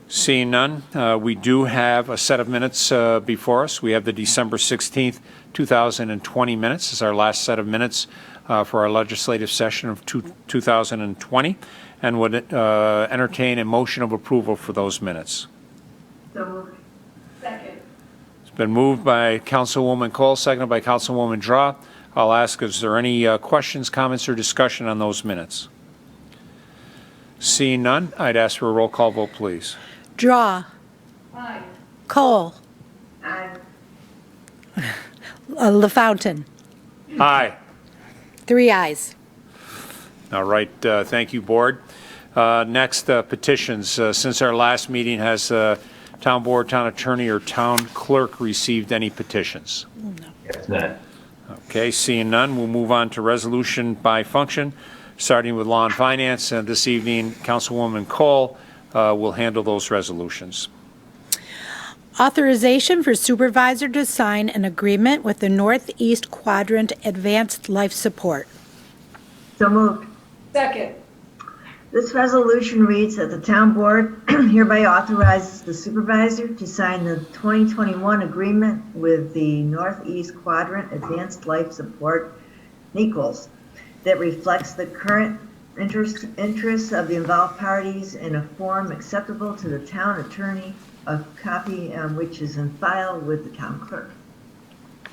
[SPEAKER 1] Seeing none, we do have a set of minutes before us. We have the December 16th, 2020 minutes as our last set of minutes for our legislative session of 2020, and would entertain a motion of approval for those minutes.
[SPEAKER 7] So moved.
[SPEAKER 3] Second.
[SPEAKER 1] It's been moved by Councilwoman Cole, seconded by Councilwoman Draw. I'll ask, is there any questions, comments, or discussion on those minutes? Seeing none, I'd ask for a roll call vote, please.
[SPEAKER 2] Draw.
[SPEAKER 3] Aye.
[SPEAKER 2] Cole.
[SPEAKER 7] Aye.
[SPEAKER 2] LaFountain.
[SPEAKER 1] Aye.
[SPEAKER 2] 3 ayes.
[SPEAKER 1] All right, thank you, Board. Next, petitions. Since our last meeting, has Town Board, Town Attorney, or Town Clerk received any petitions?
[SPEAKER 8] Yes, none.
[SPEAKER 1] Okay, seeing none, we'll move on to resolution by function, starting with Law and Finance. And this evening, Councilwoman Cole will handle those resolutions.
[SPEAKER 2] Authorization for supervisor to sign an agreement with the Northeast Quadrant Advanced Life Support.
[SPEAKER 7] So moved.
[SPEAKER 3] Second.
[SPEAKER 7] This resolution reads that the town board hereby authorizes the supervisor to sign the 2021 agreement with the Northeast Quadrant Advanced Life Support NEQLS that reflects the current interests of the involved parties in a form acceptable to the town attorney, a copy which is in file with the town clerk.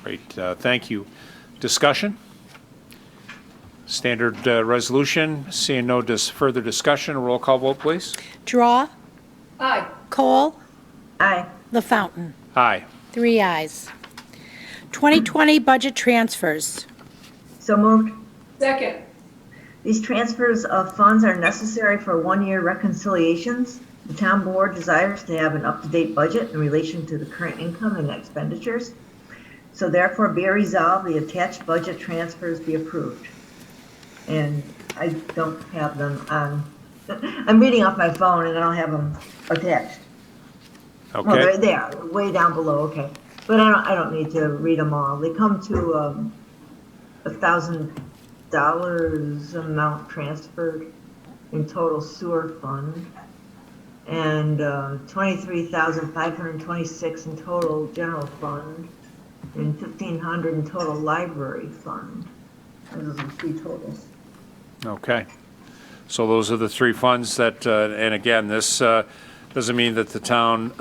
[SPEAKER 1] Great, thank you. Discussion? Standard resolution. Seeing no further discussion, a roll call vote, please.
[SPEAKER 2] Draw,
[SPEAKER 3] Aye.
[SPEAKER 2] Cole,
[SPEAKER 7] Aye.
[SPEAKER 2] LaFountain.
[SPEAKER 1] Aye.
[SPEAKER 2] 3 ayes. 2020 budget transfers.
[SPEAKER 7] So moved.
[SPEAKER 3] Second.
[SPEAKER 7] These transfers of funds are necessary for one-year reconciliations. The town board desires to have an up-to-date budget in relation to the current income and expenditures. So therefore be it resolved, the attached budget transfers be approved. And I don't have them on, I'm reading off my phone and I don't have them attached.
[SPEAKER 1] Okay.
[SPEAKER 7] Well, they're there, way down below, okay. But I don't need to read them all. They come to $1,000 amount transferred in total sewer fund, and $23,526 in total general fund, and $1,500 in total library fund. Those are the three totals.
[SPEAKER 1] Okay. So those are the three funds that, and again, this doesn't mean that the town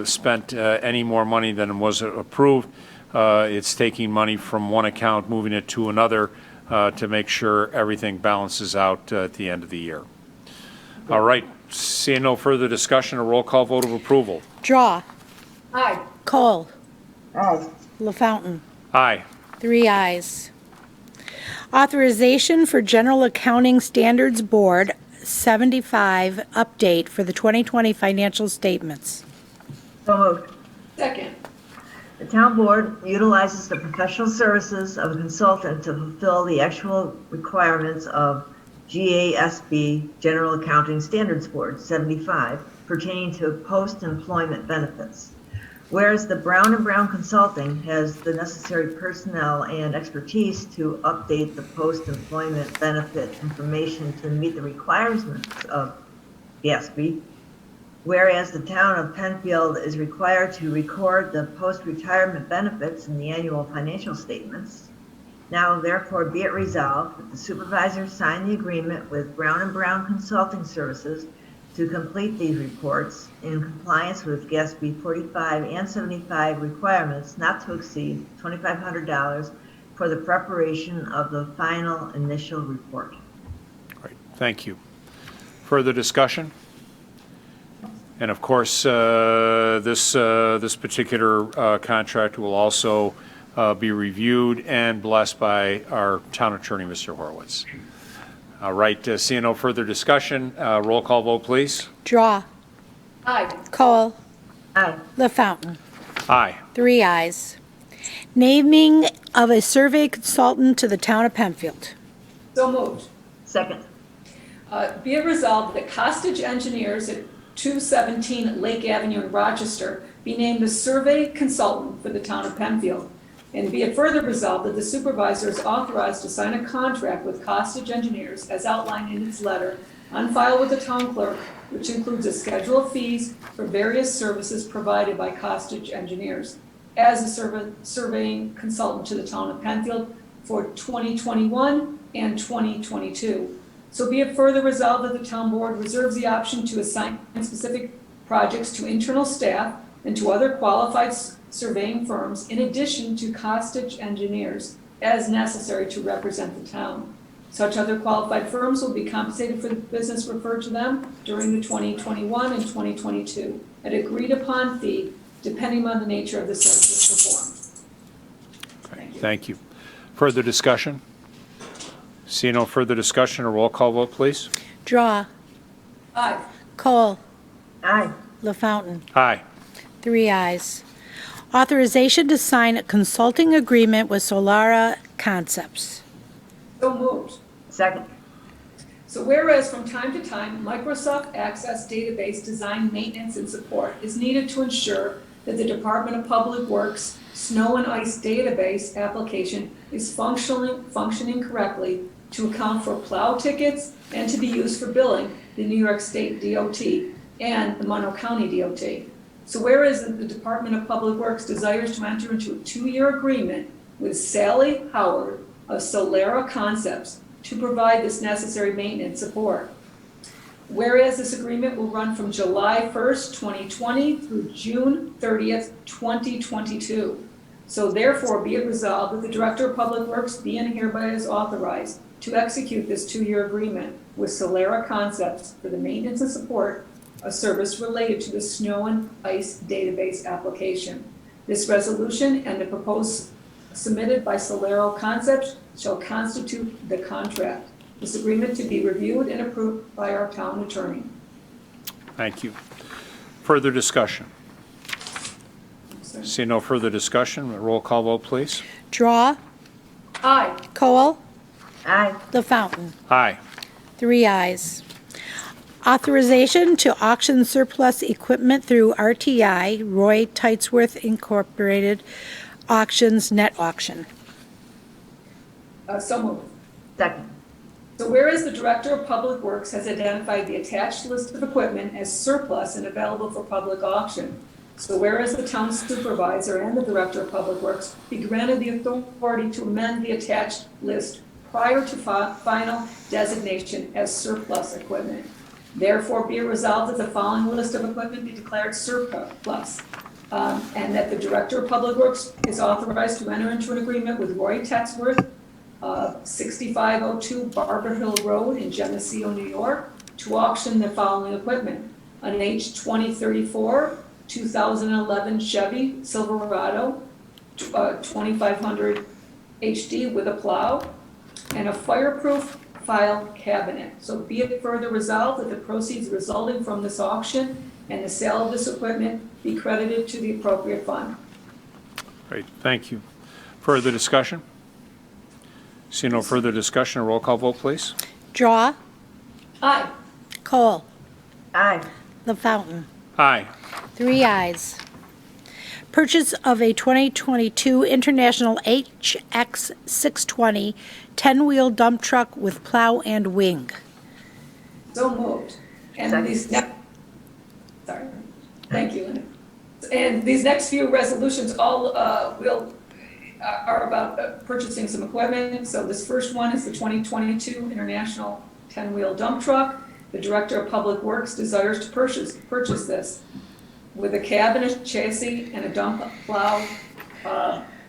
[SPEAKER 1] spent any more money than was approved. It's taking money from one account, moving it to another to make sure everything balances out at the end of the year. All right. Seeing no further discussion, a roll call vote of approval.
[SPEAKER 2] Draw,
[SPEAKER 3] Aye.
[SPEAKER 2] Cole,
[SPEAKER 7] Aye.
[SPEAKER 2] LaFountain.
[SPEAKER 1] Aye.
[SPEAKER 2] 3 ayes. Authorization for General Accounting Standards Board 75 update for the 2020 financial statements.
[SPEAKER 7] So moved.
[SPEAKER 3] Second.
[SPEAKER 7] The town board utilizes the professional services of a consultant to fulfill the actual requirements of GASB, General Accounting Standards Board 75, pertaining to post-employment benefits. Whereas the Brown & Brown Consulting has the necessary personnel and expertise to update the post-employment benefit information to meet the requirements of GASB, whereas the town of Penfield is required to record the post-retirement benefits in the annual financial statements. Now therefore be it resolved that the supervisor sign the agreement with Brown & Brown Consulting Services to complete these reports in compliance with GASB 45 and 75 requirements not to exceed $2,500 for the preparation of the final initial report.
[SPEAKER 1] Great. Thank you. Further discussion? And of course, this particular contract will also be reviewed and blessed by our town attorney, Mr. Horowitz. All right, seeing no further discussion, roll call vote, please.
[SPEAKER 2] Draw,
[SPEAKER 3] Aye.
[SPEAKER 2] Cole,
[SPEAKER 7] Aye.
[SPEAKER 2] LaFountain.
[SPEAKER 1] Aye.
[SPEAKER 2] 3 ayes. Naming of a survey consultant to the town of Penfield.
[SPEAKER 3] So moved.
[SPEAKER 7] Second.
[SPEAKER 3] Be it resolved that Costage Engineers at 217 Lake Avenue in Rochester be named the survey consultant for the town of Penfield. And be it further resolved that the supervisor is authorized to sign a contract with Costage Engineers as outlined in its letter on file with the town clerk, which includes a schedule of fees for various services provided by Costage Engineers as a surveying consultant to the town of Penfield for 2021 and 2022. So be it further resolved that the town board reserves the option to assign specific projects to internal staff and to other qualified surveying firms in addition to Costage Engineers as necessary to represent the town. Such other qualified firms will be compensated for the business referred to them during the 2021 and 2022 at agreed upon fee depending on the nature of the services performed.
[SPEAKER 1] Okay, thank you. Further discussion? Seeing no further discussion, a roll call vote, please.
[SPEAKER 2] Draw,
[SPEAKER 3] Aye.
[SPEAKER 2] Cole,
[SPEAKER 7] Aye.
[SPEAKER 2] LaFountain.
[SPEAKER 1] Aye.
[SPEAKER 2] 3 ayes. Authorization to sign a consulting agreement with Solara Concepts.
[SPEAKER 3] So moved.
[SPEAKER 7] Second.
[SPEAKER 3] So whereas from time to time, Microsoft Access database design, maintenance, and support is needed to ensure that the Department of Public Works snow and ice database application is functioning correctly to account for plow tickets and to be used for billing the New York State DOT and the Monroe County DOT. So whereas the Department of Public Works desires to enter into a 2-year agreement with Sally Howard of Solera Concepts to provide this necessary maintenance support. Whereas this agreement will run from July 1st, 2020 through June 30th, 2022. So therefore be it resolved that the Director of Public Works be and hereby is authorized to execute this 2-year agreement with Solera Concepts for the maintenance and support of service related to the snow and ice database application. This resolution and the proposed submitted by Solera Concepts shall constitute the contract. This agreement to be reviewed and approved by our town attorney.
[SPEAKER 1] Thank you. Further discussion? See no further discussion. A roll call vote, please.
[SPEAKER 2] Draw,
[SPEAKER 3] Aye.
[SPEAKER 2] Cole,
[SPEAKER 7] Aye.
[SPEAKER 2] LaFountain.
[SPEAKER 1] Aye.
[SPEAKER 2] 3 ayes. Authorization to auction surplus equipment through RTI, Roy Titesworth Incorporated, Auctions Net Auction.
[SPEAKER 3] So moved.
[SPEAKER 7] Second.
[SPEAKER 3] So whereas the Director of Public Works has identified the attached list of equipment as surplus and available for public auction. So whereas the town supervisor and the Director of Public Works be granted the authority to amend the attached list prior to final designation as surplus equipment. Therefore be it resolved that the following list of equipment be declared surplus. And that the Director of Public Works is authorized to enter into an agreement with Roy Tetsworth, 6502 Barber Hill Road in Geneseo, New York, to auction the following equipment: an H2034 2011 Chevy Silverado 2500 HD with a plow, and a fireproof file cabinet. So be it further resolved that the proceeds resulting from this auction and the sale of this equipment be credited to the appropriate fund.
[SPEAKER 1] Great, thank you. Further discussion? See no further discussion. A roll call vote, please.
[SPEAKER 2] Draw,
[SPEAKER 3] Aye.
[SPEAKER 2] Cole,
[SPEAKER 7] Aye.
[SPEAKER 2] LaFountain.
[SPEAKER 1] Aye.
[SPEAKER 2] 3 ayes. Purchase of a 2022 International HX 620 10-wheel dump truck with plow and wing.
[SPEAKER 3] So moved. And
[SPEAKER 7] Second.
[SPEAKER 3] these next, sorry, thank you, Linda. And these next few resolutions all are about purchasing some equipment. So this first one is the 2022 International 10-wheel dump truck. The Director of Public Works desires to purchase this with a cab and a chassis and a dump plow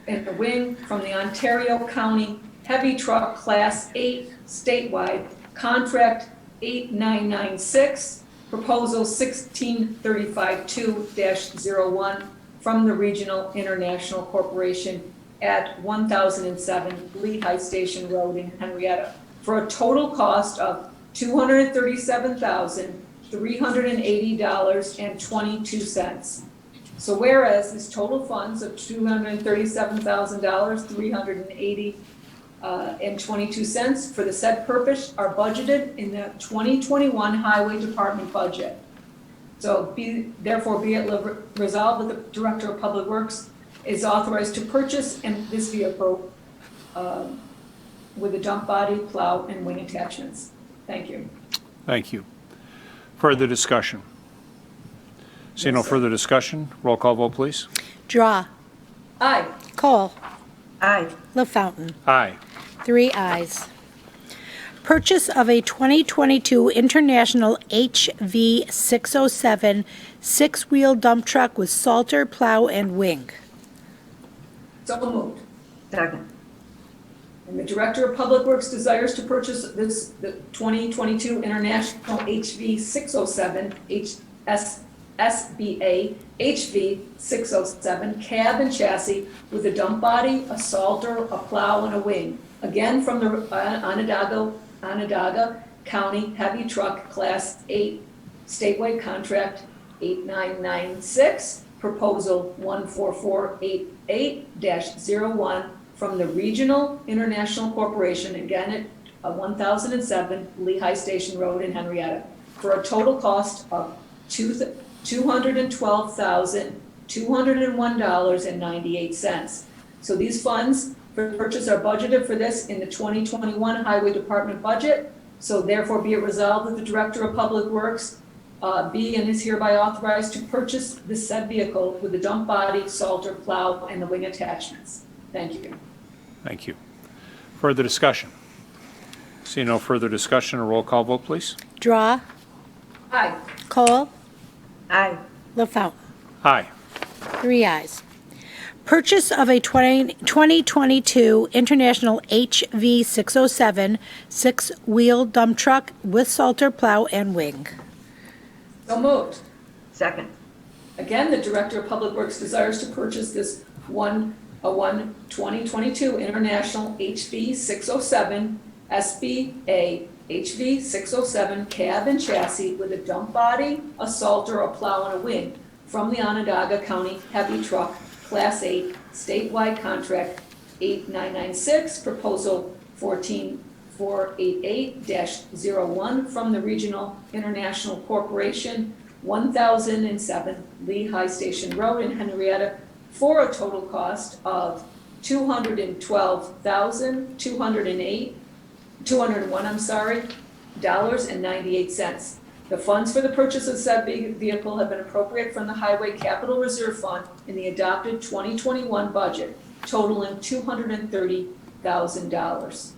[SPEAKER 3] and a wing from the Ontario County Heavy Truck Class 8 statewide, contract 8996, proposal 16352-01 from the Regional International Corporation at 1007 Lehigh Station Road in Henrietta for a total cost of $237,380.22. So whereas this total funds of $237,380.22 for the said purpose are budgeted in the 2021 Highway Department budget. So therefore be it resolved that the Director of Public Works is authorized to purchase this vehicle with a dump body, plow, and wing attachments. Thank you.
[SPEAKER 1] Thank you. Further discussion? See no further discussion. Roll call vote, please.
[SPEAKER 2] Draw,
[SPEAKER 3] Aye.
[SPEAKER 2] Cole,
[SPEAKER 7] Aye.
[SPEAKER 2] LaFountain.
[SPEAKER 1] Aye.
[SPEAKER 2] 3 ayes. Purchase of a 2022 International HV 607 6-wheel dump truck with salter, plow, and wing.
[SPEAKER 3] So moved.
[SPEAKER 7] Second.
[SPEAKER 3] And the Director of Public Works desires to purchase the 2022 International HV 607 SBA HV 607 cab and chassis with a dump body, a salter, a plow, and a wing. Again, from the Onondaga County Heavy Truck Class 8 statewide contract 8996, proposal 14488-01 from the Regional International Corporation, again at 1007 Lehigh Station Road in Henrietta, for a total cost of $212,201.98. So these funds for purchase are budgeted for this in the 2021 Highway Department budget. So therefore be it resolved that the Director of Public Works be and is hereby authorized to purchase the said vehicle with the dump body, salter, plow, and the wing attachments. Thank you.
[SPEAKER 1] Thank you. Further discussion? See no further discussion, a roll call vote, please.
[SPEAKER 2] Draw,
[SPEAKER 3] Aye.
[SPEAKER 2] Cole,
[SPEAKER 7] Aye.
[SPEAKER 2] LaFountain.
[SPEAKER 1] Aye.
[SPEAKER 2] 3 ayes. Purchase of a 2022 International HV 607 six-wheel dump truck with salter, plow, and wing.
[SPEAKER 3] So moved.
[SPEAKER 7] Second.
[SPEAKER 3] Again, the Director of Public Works desires to purchase this 2022 International HV 607 SBA HV 607 cab and chassis with a dump body, a salter, a plow, and a wing from the Onondaga County Heavy Truck Class 8 statewide contract 8996, proposal 14488-01 from the Regional International Corporation, 1007 Lehigh Station Road in Henrietta, for a total cost of $201.98. The funds for the purchase of said vehicle have been appropriated from the Highway Capital Reserve Fund in the adopted 2021 budget, totaling $230,000.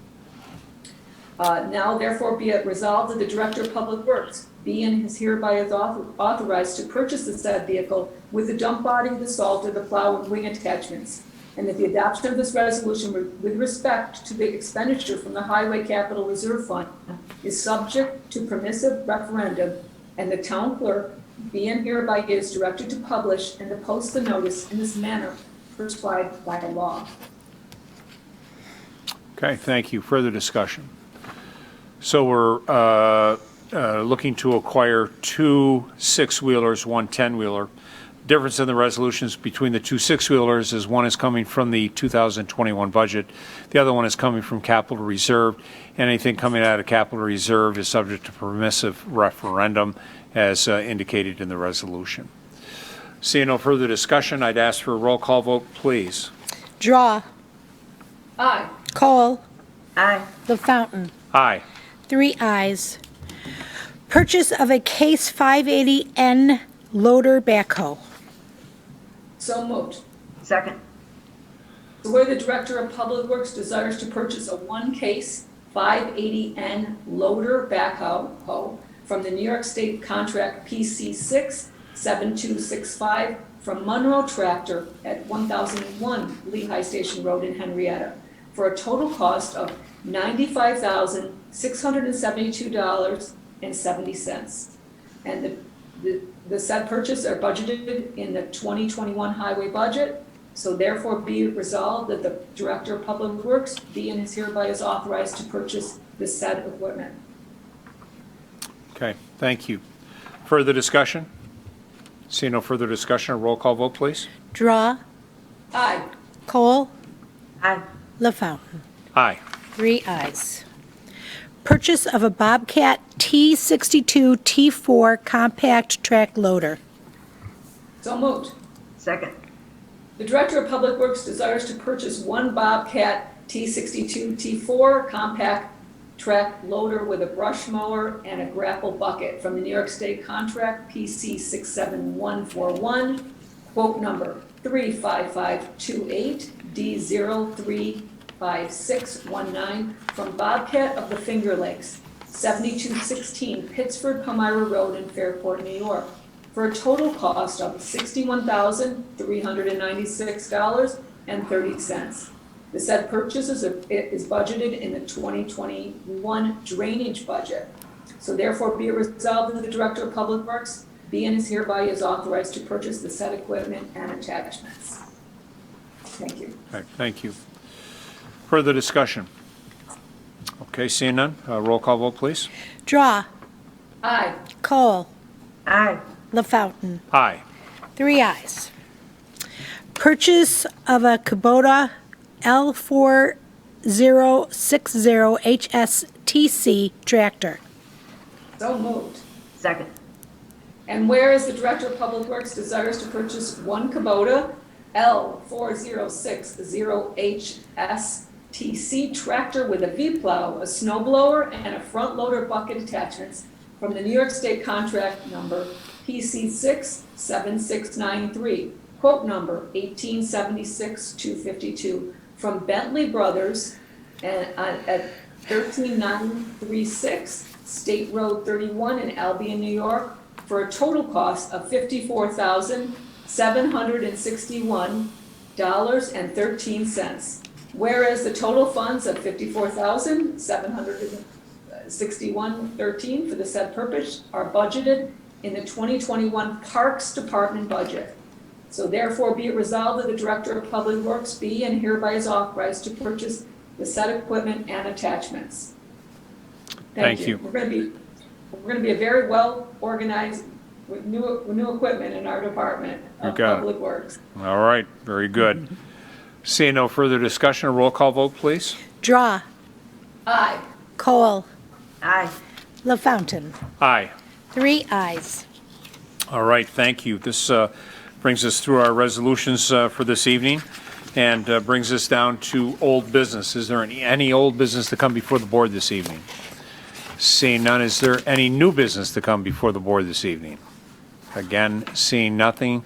[SPEAKER 3] Now therefore be it resolved that the Director of Public Works be and is hereby authorized to purchase the said vehicle with the dump body, the salter, the plow, and wing attachments, and that the adoption of this resolution with respect to the expenditure from the Highway Capital Reserve Fund is subject to permissive referendum, and the town clerk be and hereby is directed to publish and to post the notice in this manner prescribed by law.
[SPEAKER 1] Okay, thank you. Further discussion? So we're looking to acquire 2 6-wheelers, 1 10-wheeler. Difference in the resolutions between the 2 6-wheelers is one is coming from the 2021 budget. The other one is coming from capital reserve. Anything coming out of capital reserve is subject to permissive referendum as indicated in the resolution. Seeing no further discussion, I'd ask for a roll call vote, please.
[SPEAKER 2] Draw,
[SPEAKER 3] Aye.
[SPEAKER 2] Cole,
[SPEAKER 7] Aye.
[SPEAKER 2] LaFountain.
[SPEAKER 1] Aye.
[SPEAKER 2] 3 ayes. Purchase of a Case 580N loader backhoe.
[SPEAKER 3] So moved.
[SPEAKER 7] Second.
[SPEAKER 3] So where the Director of Public Works desires to purchase a 1-case 580N loader backhoe from the New York State contract PC 67265 from Monroe Tractor at 1001 Lehigh Station Road in Henrietta for a total cost of $95,672.70. And the said purchase are budgeted in the 2021 highway budget. So therefore be it resolved that the Director of Public Works be and is hereby is authorized to purchase this said equipment.
[SPEAKER 1] Okay, thank you. Further discussion? See no further discussion, a roll call vote, please.
[SPEAKER 2] Draw,
[SPEAKER 3] Aye.
[SPEAKER 2] Cole,
[SPEAKER 7] Aye.
[SPEAKER 2] LaFountain.
[SPEAKER 1] Aye.
[SPEAKER 2] 3 ayes. Purchase of a Bobcat T62 T4 compact track loader.
[SPEAKER 3] So moved.
[SPEAKER 7] Second.
[SPEAKER 3] The Director of Public Works desires to purchase 1 Bobcat T62 T4 compact track loader with a brush mower and a grapple bucket from the New York State contract PC 67141, quote number 35528D035619 from Bobcat of the Finger Lakes, 7216 Pittsford Palmyra Road in Fairport, New York, for a total cost of $61,396.30. The said purchase is budgeted in the 2021 drainage budget. So therefore be it resolved that the Director of Public Works be and is hereby is authorized to purchase the said equipment and attachments. Thank you.
[SPEAKER 1] Okay, thank you. Further discussion? Okay, seeing none, roll call vote, please.
[SPEAKER 2] Draw,
[SPEAKER 3] Aye.
[SPEAKER 2] Cole,
[SPEAKER 7] Aye.
[SPEAKER 2] LaFountain.
[SPEAKER 1] Aye.
[SPEAKER 2] 3 ayes. Purchase of a Kubota L4060 HSTC tractor.
[SPEAKER 3] So moved.
[SPEAKER 7] Second.
[SPEAKER 3] And whereas the Director of Public Works desires to purchase 1 Kubota L4060HSTC tractor with a V-plow, a snow blower, and a front loader bucket attachments from the New York State contract number PC67693, quote number 1876252, from Bentley Brothers at 13936 State Road 31 in Albion, New York, for a total cost of $54,761.13. Whereas the total funds of $54,761.13 for the said purpose are budgeted in the 2021 Parks Department budget. So therefore be it resolved that the Director of Public Works be and hereby is authorized to purchase the said equipment and attachments.
[SPEAKER 1] Thank you.
[SPEAKER 3] We're going to be a very well organized with new equipment in our department of Public Works.
[SPEAKER 1] All right, very good. Seeing no further discussion, a roll call vote, please.
[SPEAKER 2] Draw.
[SPEAKER 3] Aye.
[SPEAKER 2] Cole.
[SPEAKER 7] Aye.
[SPEAKER 2] LaFountain.
[SPEAKER 1] Aye.
[SPEAKER 2] 3 ayes.
[SPEAKER 1] All right, thank you. This brings us through our resolutions for this evening and brings us down to old business. Is there any old business to come before the board this evening? Seeing none, is there any new business to come before the board this evening? Again, seeing nothing.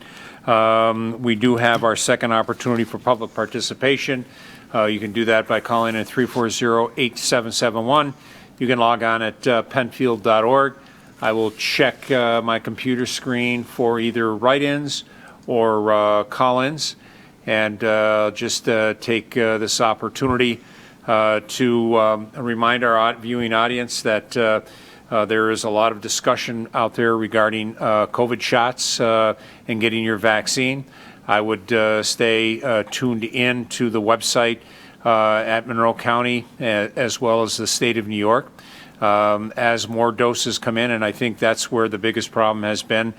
[SPEAKER 1] We do have our second opportunity for public participation. You can do that by calling in 340-8771. You can log on at penfield.org. I will check my computer screen for either write-ins or call-ins, and just take this opportunity to remind our viewing audience that there is a lot of discussion out there regarding COVID shots and getting your vaccine. I would stay tuned in to the website at Monroe County as well as the state of New York as more doses come in, and I think that's where the biggest problem has been.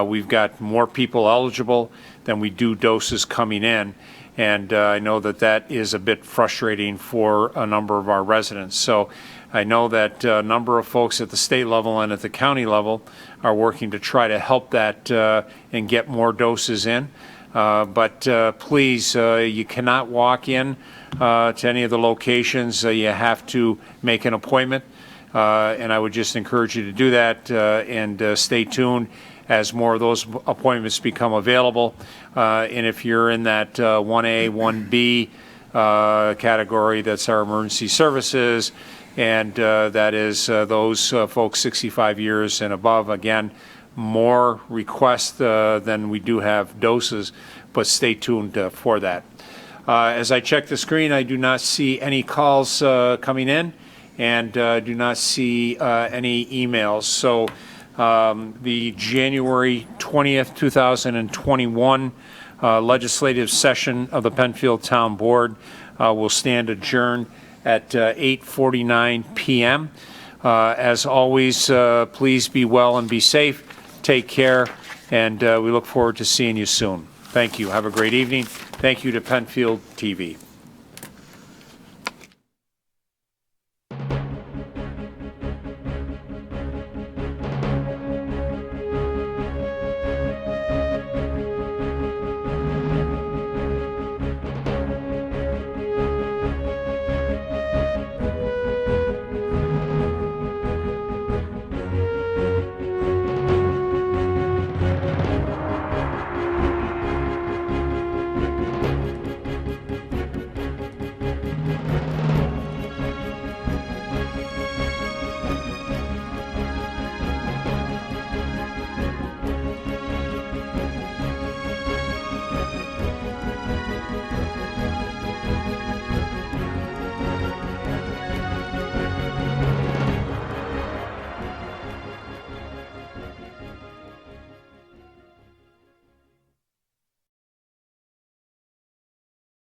[SPEAKER 1] We've got more people eligible than we do doses coming in, and I know that that is a bit frustrating for a number of our residents. So I know that a number of folks at the state level and at the county level are working to try to help that and get more doses in. But please, you cannot walk in to any of the locations. You have to make an appointment. And I would just encourage you to do that and stay tuned as more of those appointments become available. And if you're in that 1A, 1B category, that's our emergency services, and that is those folks 65 years and above. Again, more requests than we do have doses, but stay tuned for that. As I check the screen, I do not see any calls coming in, and do not see any emails. So the January 20th, 2021 legislative session of the Penfield Town Board will stand adjourned at 8:49 p.m. As always, please be well and be safe. Take care, and we look forward to seeing you soon. Thank you. Have a great evening. Thank you to Penfield TV.